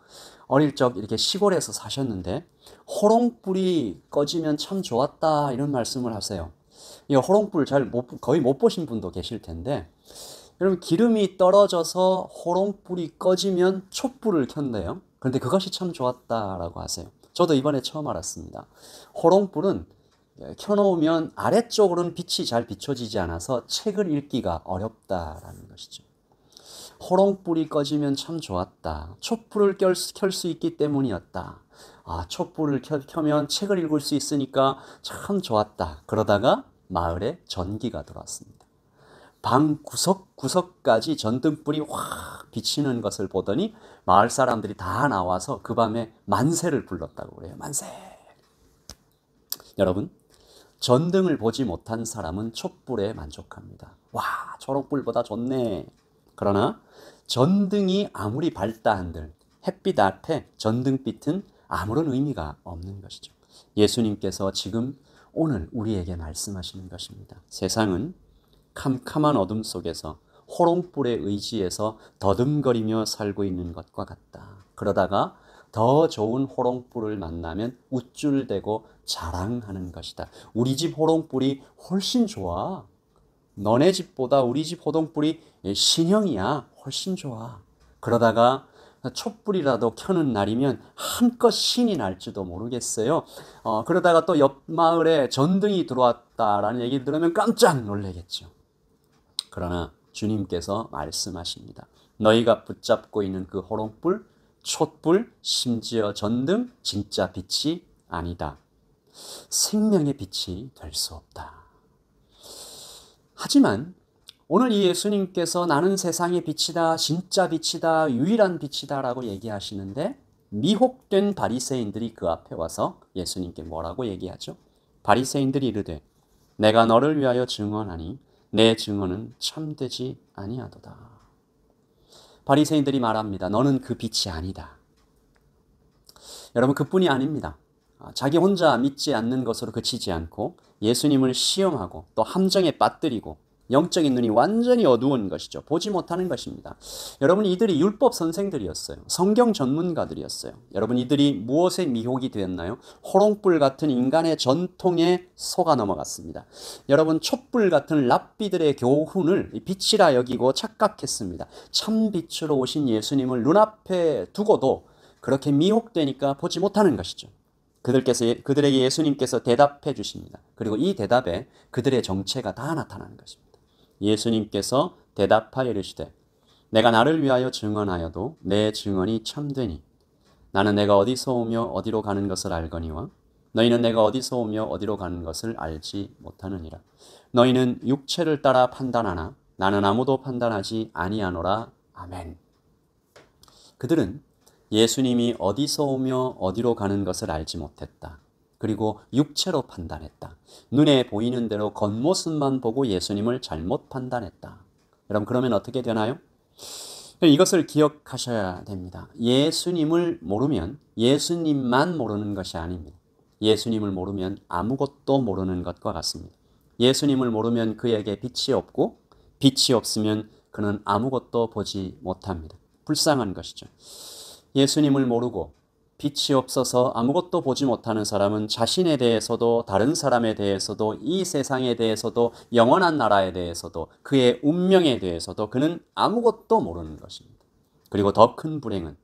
어릴 적 이렇게 시골에서 사셨는데 호롱불이 꺼지면 참 좋았다, 이런 말씀을 하세요. 이 호롱불 거의 못 보신 분도 계실 텐데, 여러분, 기름이 떨어져서 호롱불이 꺼지면 촛불을 켠대요. 그런데 그것이 참 좋았다라고 하세요. 저도 이번에 처음 알았습니다. 호롱불은 켜놓으면 아래쪽으로는 빛이 잘 비춰지지 않아서 책을 읽기가 어렵다라는 것이죠. 호롱불이 꺼지면 참 좋았다. 촛불을 켤 수 있기 때문이었다. 촛불을 켜면 책을 읽을 수 있으니까 참 좋았다. 그러다가 마을에 전기가 들어왔습니다. 방 구석구석까지 전등불이 확 비치는 것을 보더니 마을 사람들이 다 나와서 그 밤에 만세를 불렀다고 그래요. 만세! 여러분, 전등을 보지 못한 사람은 촛불에 만족합니다. 와, 초록불보다 좋네. 그러나 전등이 아무리 밝다 한들 햇빛 앞에 전등빛은 아무런 의미가 없는 것이죠. 예수님께서 지금 오늘 우리에게 말씀하시는 것입니다. 세상은 캄캄한 어둠 속에서 호롱불의 의지에서 더듬거리며 살고 있는 것과 같다. 그러다가 더 좋은 호롱불을 만나면 우쭐대고 자랑하는 것이다. 우리 집 호롱불이 훨씬 좋아. 너네 집보다 우리 집 호롱불이 신형이야. 훨씬 좋아. 그러다가 촛불이라도 켜는 날이면 한껏 신이 날지도 모르겠어요. 그러다가 또 옆 마을에 전등이 들어왔다라는 얘기를 들으면 깜짝 놀라겠죠. 그러나 주님께서 말씀하십니다. 너희가 붙잡고 있는 그 호롱불, 촛불, 심지어 전등, 진짜 빛이 아니다. 생명의 빛이 될 수 없다. 하지만 오늘 이 예수님께서 나는 세상의 빛이다, 진짜 빛이다, 유일한 빛이다 라고 얘기하시는데 미혹된 바리새인들이 그 앞에 와서 예수님께 뭐라고 얘기하죠? 바리새인들이 이르되 내가 너를 위하여 증언하니 내 증언은 참되지 아니하도다. 바리새인들이 말합니다. 너는 그 빛이 아니다. 여러분, 그뿐이 아닙니다. 자기 혼자 믿지 않는 것으로 그치지 않고 예수님을 시험하고 또 함정에 빠뜨리고 영적인 눈이 완전히 어두운 것이죠. 보지 못하는 것입니다. 여러분, 이들이 율법 선생들이었어요. 성경 전문가들이었어요. 여러분, 이들이 무엇에 미혹이 되었나요? 호롱불 같은 인간의 전통에 속아 넘어갔습니다. 여러분, 촛불 같은 랍비들의 교훈을 빛이라 여기고 착각했습니다. 참 빛으로 오신 예수님을 눈앞에 두고도 그렇게 미혹되니까 보지 못하는 것이죠. 그들에게 예수님께서 대답해 주십니다. 그리고 이 대답에 그들의 정체가 다 나타나는 것입니다. 예수님께서 대답하여 이르시되 내가 나를 위하여 증언하여도 내 증언이 참되니 나는 내가 어디서 오며 어디로 가는 것을 알거니와 너희는 내가 어디서 오며 어디로 가는 것을 알지 못하느니라. 너희는 육체를 따라 판단하나 나는 아무도 판단하지 아니하노라. 아멘. 그들은 예수님이 어디서 오며 어디로 가는 것을 알지 못했다. 그리고 육체로 판단했다. 눈에 보이는 대로 겉모습만 보고 예수님을 잘못 판단했다. 여러분, 그러면 어떻게 되나요? 이것을 기억하셔야 됩니다. 예수님을 모르면 예수님만 모르는 것이 아닙니다. 예수님을 모르면 아무것도 모르는 것과 같습니다. 예수님을 모르면 그에게 빛이 없고 빛이 없으면 그는 아무것도 보지 못합니다. 불쌍한 것이죠. 예수님을 모르고 빛이 없어서 아무것도 보지 못하는 사람은 자신에 대해서도 다른 사람에 대해서도 이 세상에 대해서도 영원한 나라에 대해서도 그의 운명에 대해서도 그는 아무것도 모르는 것입니다. 그리고 더 큰 불행은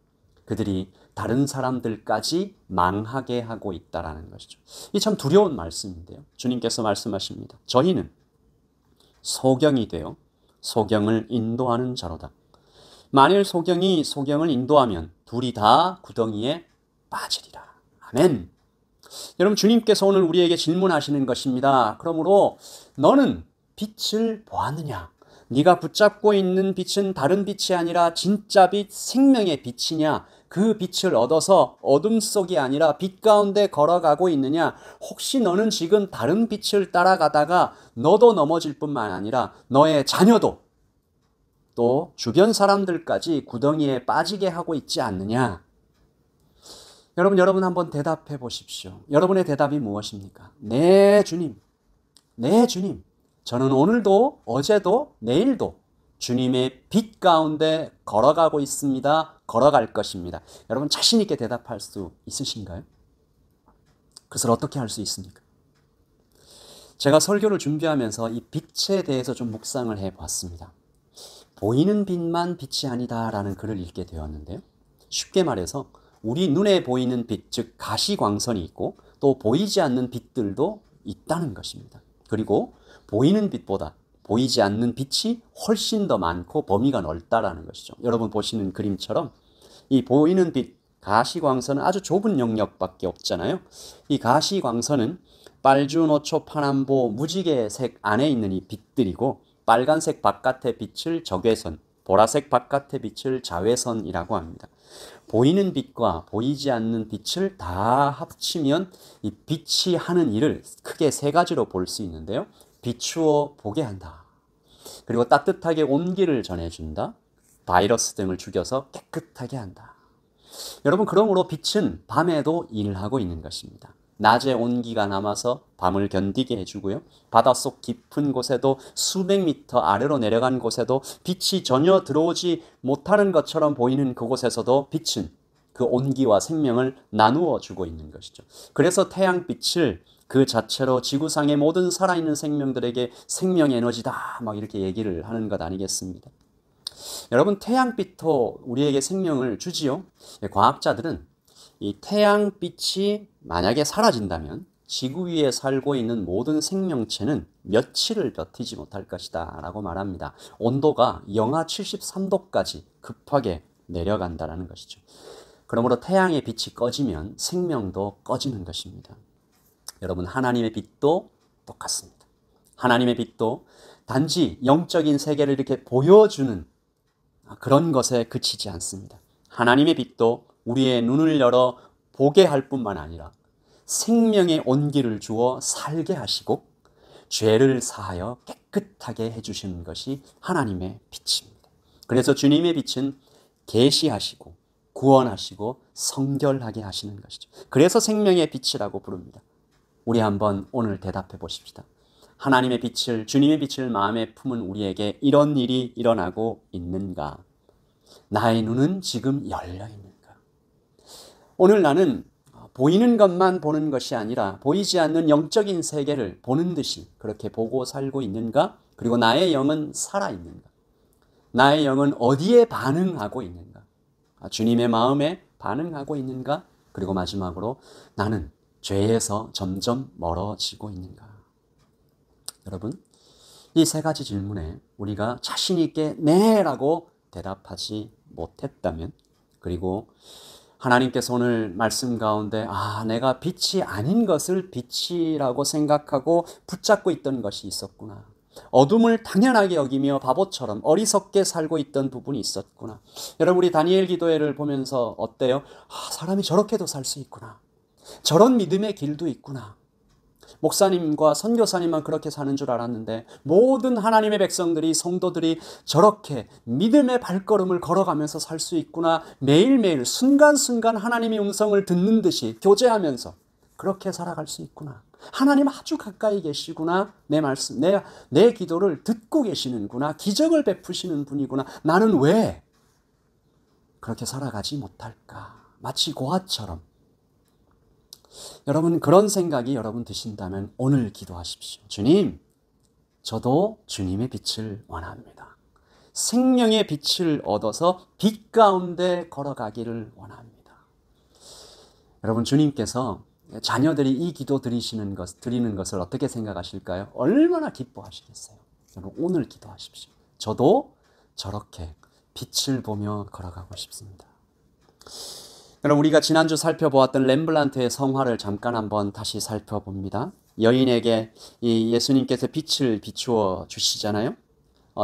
그들이 다른 사람들까지 망하게 하고 있다는 것이죠. 이 참 두려운 말씀인데요. 주님께서 말씀하십니다. 저희는 소경이 되어 소경을 인도하는 자로다. 만일 소경이 소경을 인도하면 둘이 다 구덩이에 빠지리라. 아멘. 여러분, 주님께서 오늘 우리에게 질문하시는 것입니다. 그러므로 너는 빛을 보았느냐? 네가 붙잡고 있는 빛은 다른 빛이 아니라 진짜 빛, 생명의 빛이냐? 그 빛을 얻어서 어둠 속이 아니라 빛 가운데 걸어가고 있느냐? 혹시 너는 지금 다른 빛을 따라가다가 너도 넘어질 뿐만 아니라 너의 자녀도 또 주변 사람들까지 구덩이에 빠지게 하고 있지 않느냐? 여러분 한번 대답해 보십시오. 여러분의 대답이 무엇입니까? 네, 주님. 네, 주님. 저는 오늘도 어제도 내일도 주님의 빛 가운데 걸어가고 있습니다. 걸어갈 것입니다. 여러분 자신 있게 대답할 수 있으신가요? 그것을 어떻게 할 수 있습니까? 제가 설교를 준비하면서 이 빛에 대해서 좀 묵상을 해봤습니다. 보이는 빛만 빛이 아니다라는 글을 읽게 되었는데요. 쉽게 말해서 우리 눈에 보이는 빛, 즉 가시광선이 있고 또 보이지 않는 빛들도 있다는 것입니다. 그리고 보이는 빛보다 보이지 않는 빛이 훨씬 더 많고 범위가 넓다라는 것이죠. 여러분 보시는 그림처럼 이 보이는 빛, 가시광선은 아주 좁은 영역밖에 없잖아요. 이 가시광선은 빨주노초 파남보 무지개색 안에 있는 이 빛들이고 빨간색 바깥의 빛을 적외선, 보라색 바깥의 빛을 자외선이라고 합니다. 보이는 빛과 보이지 않는 빛을 다 합치면 이 빛이 하는 일을 크게 세 가지로 볼 수 있는데요. 비추어 보게 한다. 그리고 따뜻하게 온기를 전해준다. 바이러스 등을 죽여서 깨끗하게 한다. 여러분, 그러므로 빛은 밤에도 일하고 있는 것입니다. 낮에 온기가 남아서 밤을 견디게 해주고요. 바닷속 깊은 곳에도 수백 미터 아래로 내려간 곳에도 빛이 전혀 들어오지 못하는 것처럼 보이는 그곳에서도 빛은 그 온기와 생명을 나누어 주고 있는 것이죠. 그래서 태양빛을 그 자체로 지구상의 모든 살아있는 생명들에게 생명 에너지다 막 이렇게 얘기를 하는 것 아니겠습니까? 여러분, 태양빛도 우리에게 생명을 주지요. 과학자들은 이 태양빛이 만약에 사라진다면 지구 위에 살고 있는 모든 생명체는 며칠을 버티지 못할 것이다 라고 말합니다. 온도가 영하 73도까지 급하게 내려간다는 것이죠. 그러므로 태양의 빛이 꺼지면 생명도 꺼지는 것입니다. 여러분, 하나님의 빛도 똑같습니다. 하나님의 빛도 단지 영적인 세계를 이렇게 보여주는 그런 것에 그치지 않습니다. 하나님의 빛도 우리의 눈을 열어 보게 할 뿐만 아니라 생명의 온기를 주어 살게 하시고 죄를 사하여 깨끗하게 해주시는 것이 하나님의 빛입니다. 그래서 주님의 빛은 계시하시고 구원하시고 성결하게 하시는 것이죠. 그래서 생명의 빛이라고 부릅니다. 우리 한번 오늘 대답해 보십시다. 하나님의 빛을, 주님의 빛을 마음에 품은 우리에게 이런 일이 일어나고 있는가? 나의 눈은 지금 열려 있는가? 오늘 나는 보이는 것만 보는 것이 아니라 보이지 않는 영적인 세계를 보는 듯이 그렇게 보고 살고 있는가? 그리고 나의 영은 살아있는가? 나의 영은 어디에 반응하고 있는가? 주님의 마음에 반응하고 있는가? 그리고 마지막으로 나는 죄에서 점점 멀어지고 있는가? 여러분, 이 세 가지 질문에 우리가 자신 있게 네라고 대답하지 못했다면, 그리고 하나님께서 오늘 말씀 가운데 내가 빛이 아닌 것을 빛이라고 생각하고 붙잡고 있던 것이 있었구나. 어둠을 당연하게 여기며 바보처럼 어리석게 살고 있던 부분이 있었구나. 여러분, 우리 다니엘 기도회를 보면서 어때요? 사람이 저렇게도 살 수 있구나. 저런 믿음의 길도 있구나. 목사님과 선교사님만 그렇게 사는 줄 알았는데 모든 하나님의 백성들이, 성도들이 저렇게 믿음의 발걸음을 걸어가면서 살 수 있구나. 매일매일 순간순간 하나님의 음성을 듣는 듯이 교제하면서 그렇게 살아갈 수 있구나. 하나님 아주 가까이 계시구나. 내 말씀, 내 기도를 듣고 계시는구나. 기적을 베푸시는 분이구나. 나는 왜 그렇게 살아가지 못할까? 마치 고아처럼. 여러분, 그런 생각이 여러분 드신다면 오늘 기도하십시오. 주님, 저도 주님의 빛을 원합니다. 생명의 빛을 얻어서 빛 가운데 걸어가기를 원합니다. 여러분, 주님께서 자녀들이 이 기도 드리는 것을 어떻게 생각하실까요? 얼마나 기뻐하시겠어요? 여러분, 오늘 기도하십시오. 저도 저렇게 빛을 보며 걸어가고 싶습니다. 여러분, 우리가 지난주 살펴보았던 렘블란트의 성화를 잠깐 한번 다시 살펴봅니다. 여인에게 예수님께서 빛을 비추어 주시잖아요.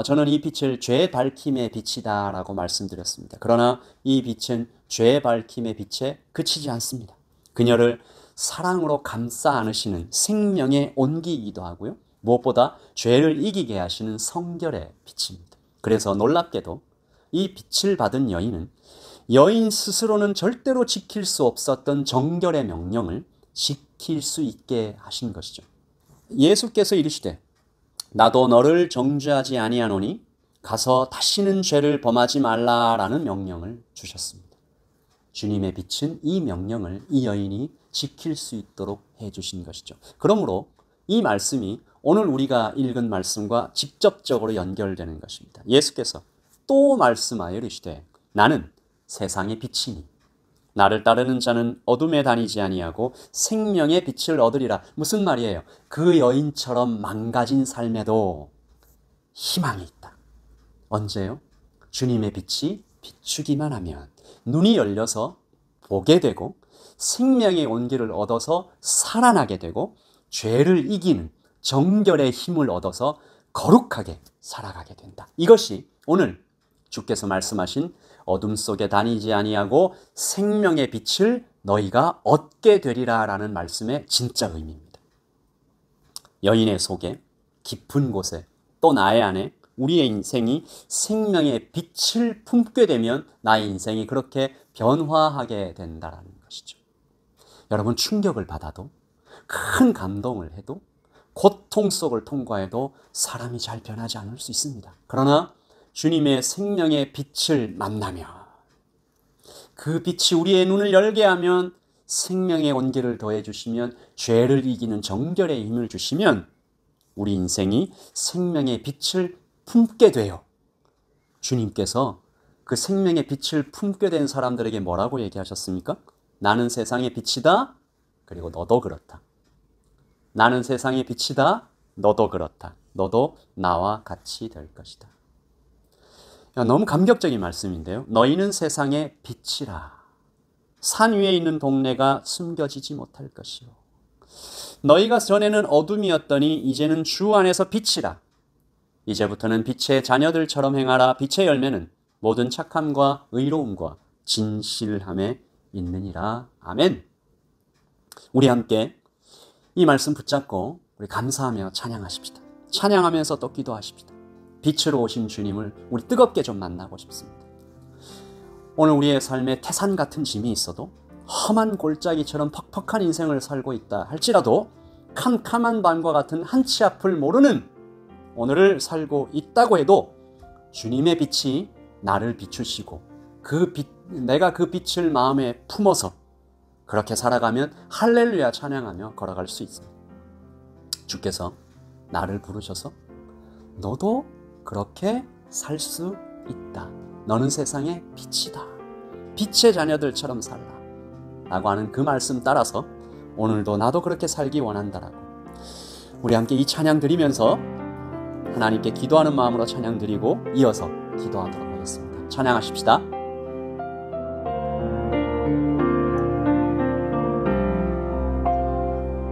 저는 이 빛을 죄 밝힘의 빛이다 라고 말씀드렸습니다. 그러나 이 빛은 죄 밝힘의 빛에 그치지 않습니다. 그녀를 사랑으로 감싸 안으시는 생명의 온기이기도 하고요. 무엇보다 죄를 이기게 하시는 성결의 빛입니다. 그래서 놀랍게도 이 빛을 받은 여인은 여인 스스로는 절대로 지킬 수 없었던 정결의 명령을 지킬 수 있게 하신 것이죠. 예수께서 이르시되 나도 너를 정죄하지 아니하노니 가서 다시는 죄를 범하지 말라라는 명령을 주셨습니다. 주님의 빛은 이 명령을 이 여인이 지킬 수 있도록 해주신 것이죠. 그러므로 이 말씀이 오늘 우리가 읽은 말씀과 직접적으로 연결되는 것입니다. 예수께서 또 말씀하여 이르시되 나는 세상의 빛이니 나를 따르는 자는 어둠에 다니지 아니하고 생명의 빛을 얻으리라. 무슨 말이에요? 그 여인처럼 망가진 삶에도 희망이 있다. 언제요? 주님의 빛이 비추기만 하면 눈이 열려서 보게 되고 생명의 온기를 얻어서 살아나게 되고 죄를 이기는 정결의 힘을 얻어서 거룩하게 살아가게 된다. 이것이 오늘 주께서 말씀하신 어둠 속에 다니지 아니하고 생명의 빛을 너희가 얻게 되리라 라는 말씀의 진짜 의미입니다. 여인의 속에 깊은 곳에 또 나의 안에 우리의 인생이 생명의 빛을 품게 되면 나의 인생이 그렇게 변화하게 된다는 것이죠. 여러분, 충격을 받아도 큰 감동을 해도 고통 속을 통과해도 사람이 잘 변하지 않을 수 있습니다. 그러나 주님의 생명의 빛을 만나면 그 빛이 우리의 눈을 열게 하면 생명의 온기를 더해 주시면 죄를 이기는 정결의 힘을 주시면 우리 인생이 생명의 빛을 품게 돼요. 주님께서 그 생명의 빛을 품게 된 사람들에게 뭐라고 얘기하셨습니까? 나는 세상의 빛이다. 그리고 너도 그렇다. 나는 세상의 빛이다. 너도 그렇다. 너도 나와 같이 될 것이다. 너무 감격적인 말씀인데요. 너희는 세상의 빛이라. 산 위에 있는 동네가 숨겨지지 못할 것이요. 너희가 전에는 어둠이었더니 이제는 주 안에서 빛이라. 이제부터는 빛의 자녀들처럼 행하라. 빛의 열매는 모든 착함과 의로움과 진실함에 있느니라. 아멘. 우리 함께 이 말씀 붙잡고 우리 감사하며 찬양하십시다. 찬양하면서 또 기도하십시다. 빛으로 오신 주님을 우리 뜨겁게 좀 만나고 싶습니다. 오늘 우리의 삶에 태산 같은 짐이 있어도 험한 골짜기처럼 퍽퍽한 인생을 살고 있다 할지라도 캄캄한 밤과 같은 한치 앞을 모르는 오늘을 살고 있다고 해도 주님의 빛이 나를 비추시고 내가 그 빛을 마음에 품어서 그렇게 살아가면 할렐루야 찬양하며 걸어갈 수 있습니다. 주께서 나를 부르셔서 너도 그렇게 살 수 있다. 너는 세상의 빛이다. 빛의 자녀들처럼 살라. 라고 하는 그 말씀 따라서 오늘도 나도 그렇게 살기 원한다라고 우리 함께 이 찬양 드리면서 하나님께 기도하는 마음으로 찬양 드리고 이어서 기도하도록 하겠습니다. 찬양하십시다.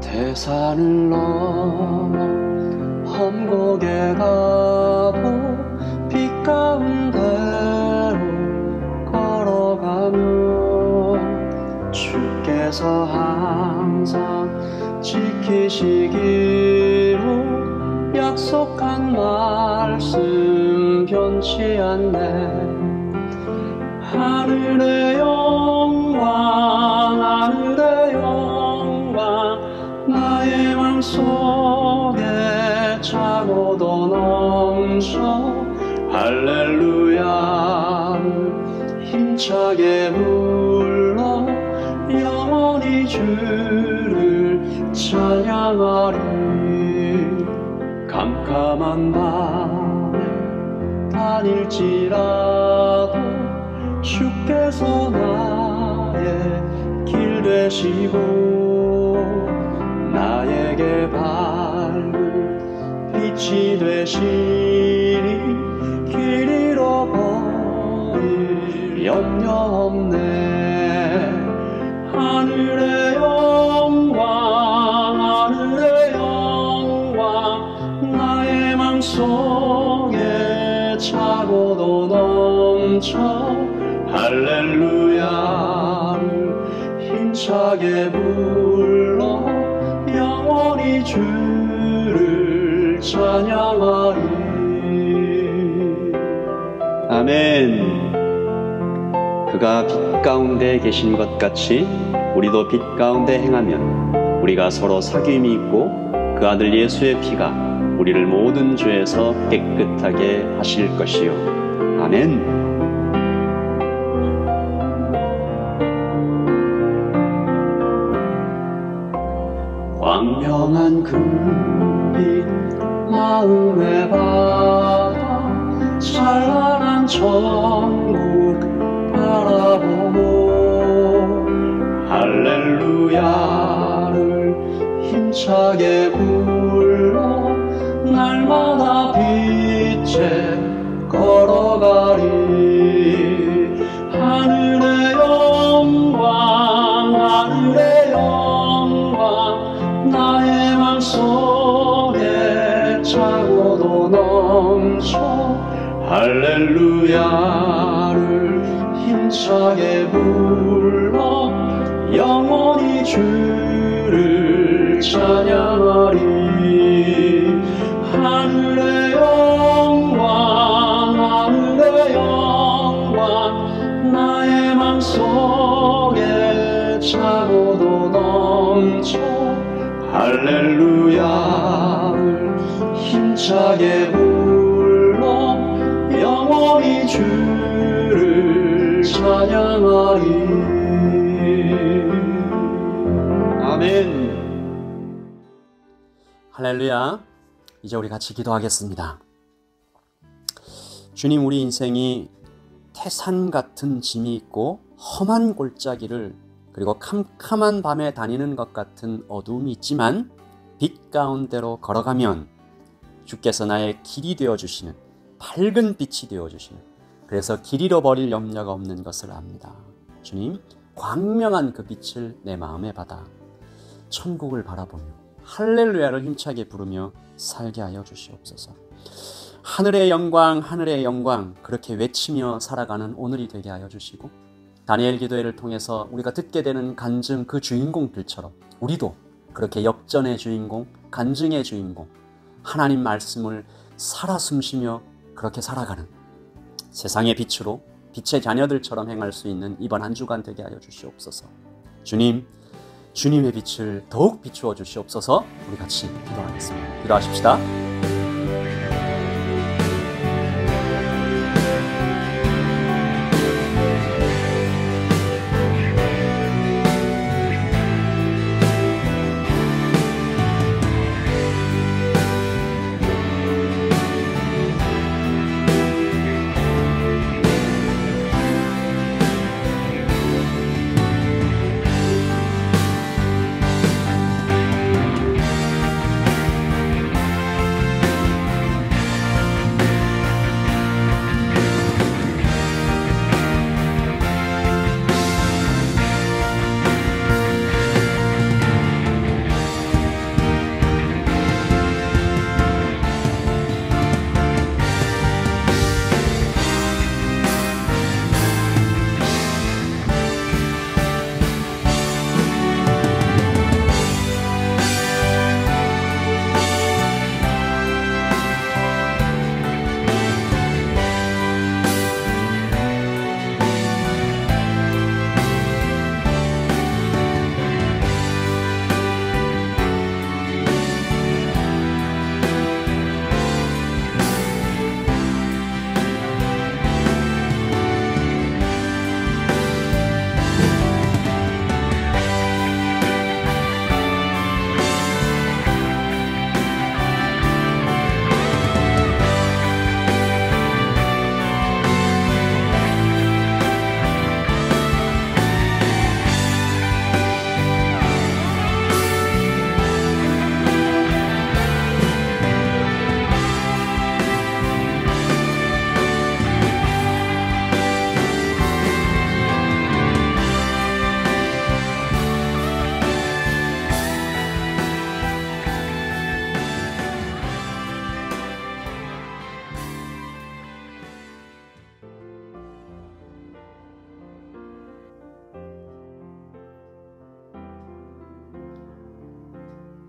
대산을 넘어 험곡에 가도 빛 가운데로 걸어가면 주께서 항상 지키시기로 약속한 말씀 변치 않네. 하늘의 영광 하늘의 영광 나의 맘속에 차고도 넘쳐 할렐루야 힘차게 불러 영원히 주를 찬양하리. 캄캄한 밤에 다닐지라도 주께서 나의 길 되시고 나에게 밝은 빛이 되시니 길 잃어버릴 염려 없네. 하늘의 영광 하늘의 영광 나의 맘속에 차고도 넘쳐 할렐루야를 힘차게 불러 영원히 주를 찬양하리. 아멘. 그가 빛 가운데 계신 것 같이 우리도 빛 가운데 행하면 우리가 서로 사귐이 있고 그 아들 예수의 피가 우리를 모든 죄에서 깨끗하게 하실 것이요. 아멘. 광명한 금빛 마음의 바다 찬란한 천국 바라보고 할렐루야를 힘차게 불러 날마다 빛에 걸어가리. 하늘의 영광 하늘의 영광 나의 맘속에 차고도 넘쳐 할렐루야를 힘차게 불러 영원히 주를 찬양하리. 하늘의 영광 하늘의 영광 나의 맘속에 차고도 넘쳐 할렐루야를 힘차게 불러 영원히 주를 찬양하리. 아멘. 할렐루야. 이제 우리 같이 기도하겠습니다. 주님, 우리 인생이 태산 같은 짐이 있고 험한 골짜기를 그리고 캄캄한 밤에 다니는 것 같은 어두움이 있지만 빛 가운데로 걸어가면 주께서 나의 길이 되어주시는, 밝은 빛이 되어주시는, 그래서 길 잃어버릴 염려가 없는 것을 압니다. 주님, 광명한 그 빛을 내 마음에 받아 천국을 바라보며 할렐루야를 힘차게 부르며 살게 하여 주시옵소서. 하늘의 영광 하늘의 영광 그렇게 외치며 살아가는 오늘이 되게 하여 주시고, 다니엘 기도회를 통해서 우리가 듣게 되는 간증 그 주인공들처럼 우리도 그렇게 역전의 주인공, 간증의 주인공, 하나님 말씀을 살아 숨쉬며 그렇게 살아가는 세상의 빛으로 빛의 자녀들처럼 행할 수 있는 이번 한 주간 되게 하여 주시옵소서. 주님, 주님의 빛을 더욱 비추어 주시옵소서. 우리 같이 기도하겠습니다. 기도하십시다.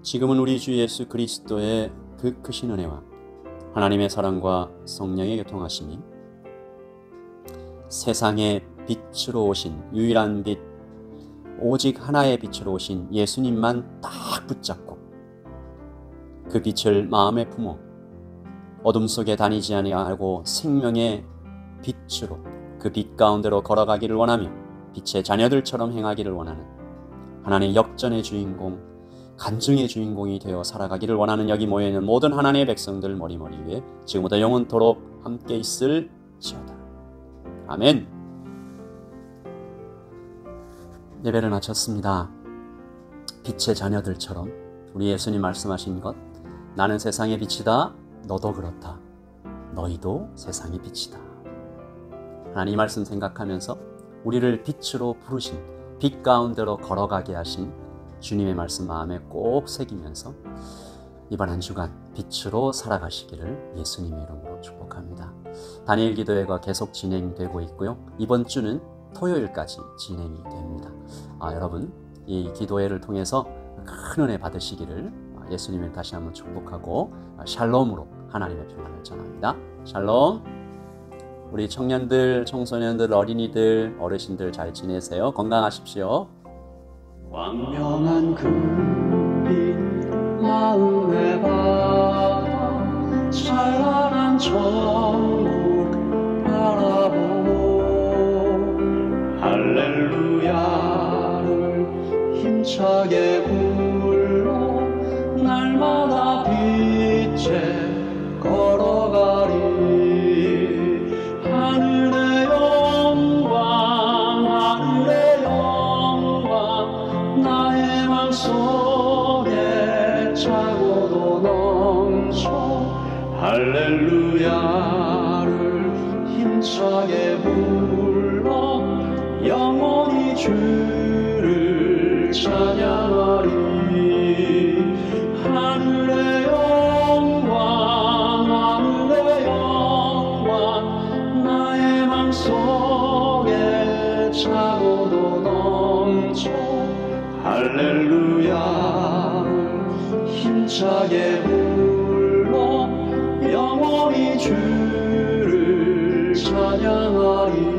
지금은 우리 주 예수 그리스도의 그 크신 은혜와 하나님의 사랑과 성령의 교통하심이 세상의 빛으로 오신 유일한 빛, 오직 하나의 빛으로 오신 예수님만 딱 붙잡고 그 빛을 마음에 품어 어둠 속에 다니지 아니하고 생명의 빛으로 그 빛 가운데로 걸어가기를 원하며 빛의 자녀들처럼 행하기를 원하는 하나님의 역전의 주인공, 간증의 주인공이 되어 살아가기를 원하는 여기 모여있는 모든 하나님의 백성들 머리머리 위에 지금부터 영원토록 함께 있을지어다. 아멘. 예배를 마쳤습니다. 빛의 자녀들처럼 우리 예수님 말씀하신 것, 나는 세상의 빛이다. 너도 그렇다. 너희도 세상의 빛이다. 하나님 말씀 생각하면서 우리를 빛으로 부르신, 빛 가운데로 걸어가게 하신 주님의 말씀 마음에 꼭 새기면서 이번 한 주간 빛으로 살아가시기를 예수님의 이름으로 축복합니다. 다니엘 기도회가 계속 진행되고 있고요. 이번 주는 토요일까지 진행이 됩니다. 여러분 이 기도회를 통해서 큰 은혜 받으시기를 예수님을 다시 한번 축복하고 샬롬으로 하나님의 평안을 전합니다. 샬롬. 우리 청년들, 청소년들, 어린이들, 어르신들 잘 지내세요. 건강하십시오. 광명한 그빛 마음의 바다 찬란한 천국 바라보고 할렐루야를 힘차게 불러 날마다 빛에 걸어가리. 하늘의 영광 하늘의 영광 나의 맘속에 차고도 넘쳐 할렐루야를 힘차게 불러 영원히 주를 찬양하리. 하늘의 영광 하늘의 영광 나의 맘속에 차고도 넘쳐 할렐루야를 힘차게 불러 영원히 주를 찬양하리.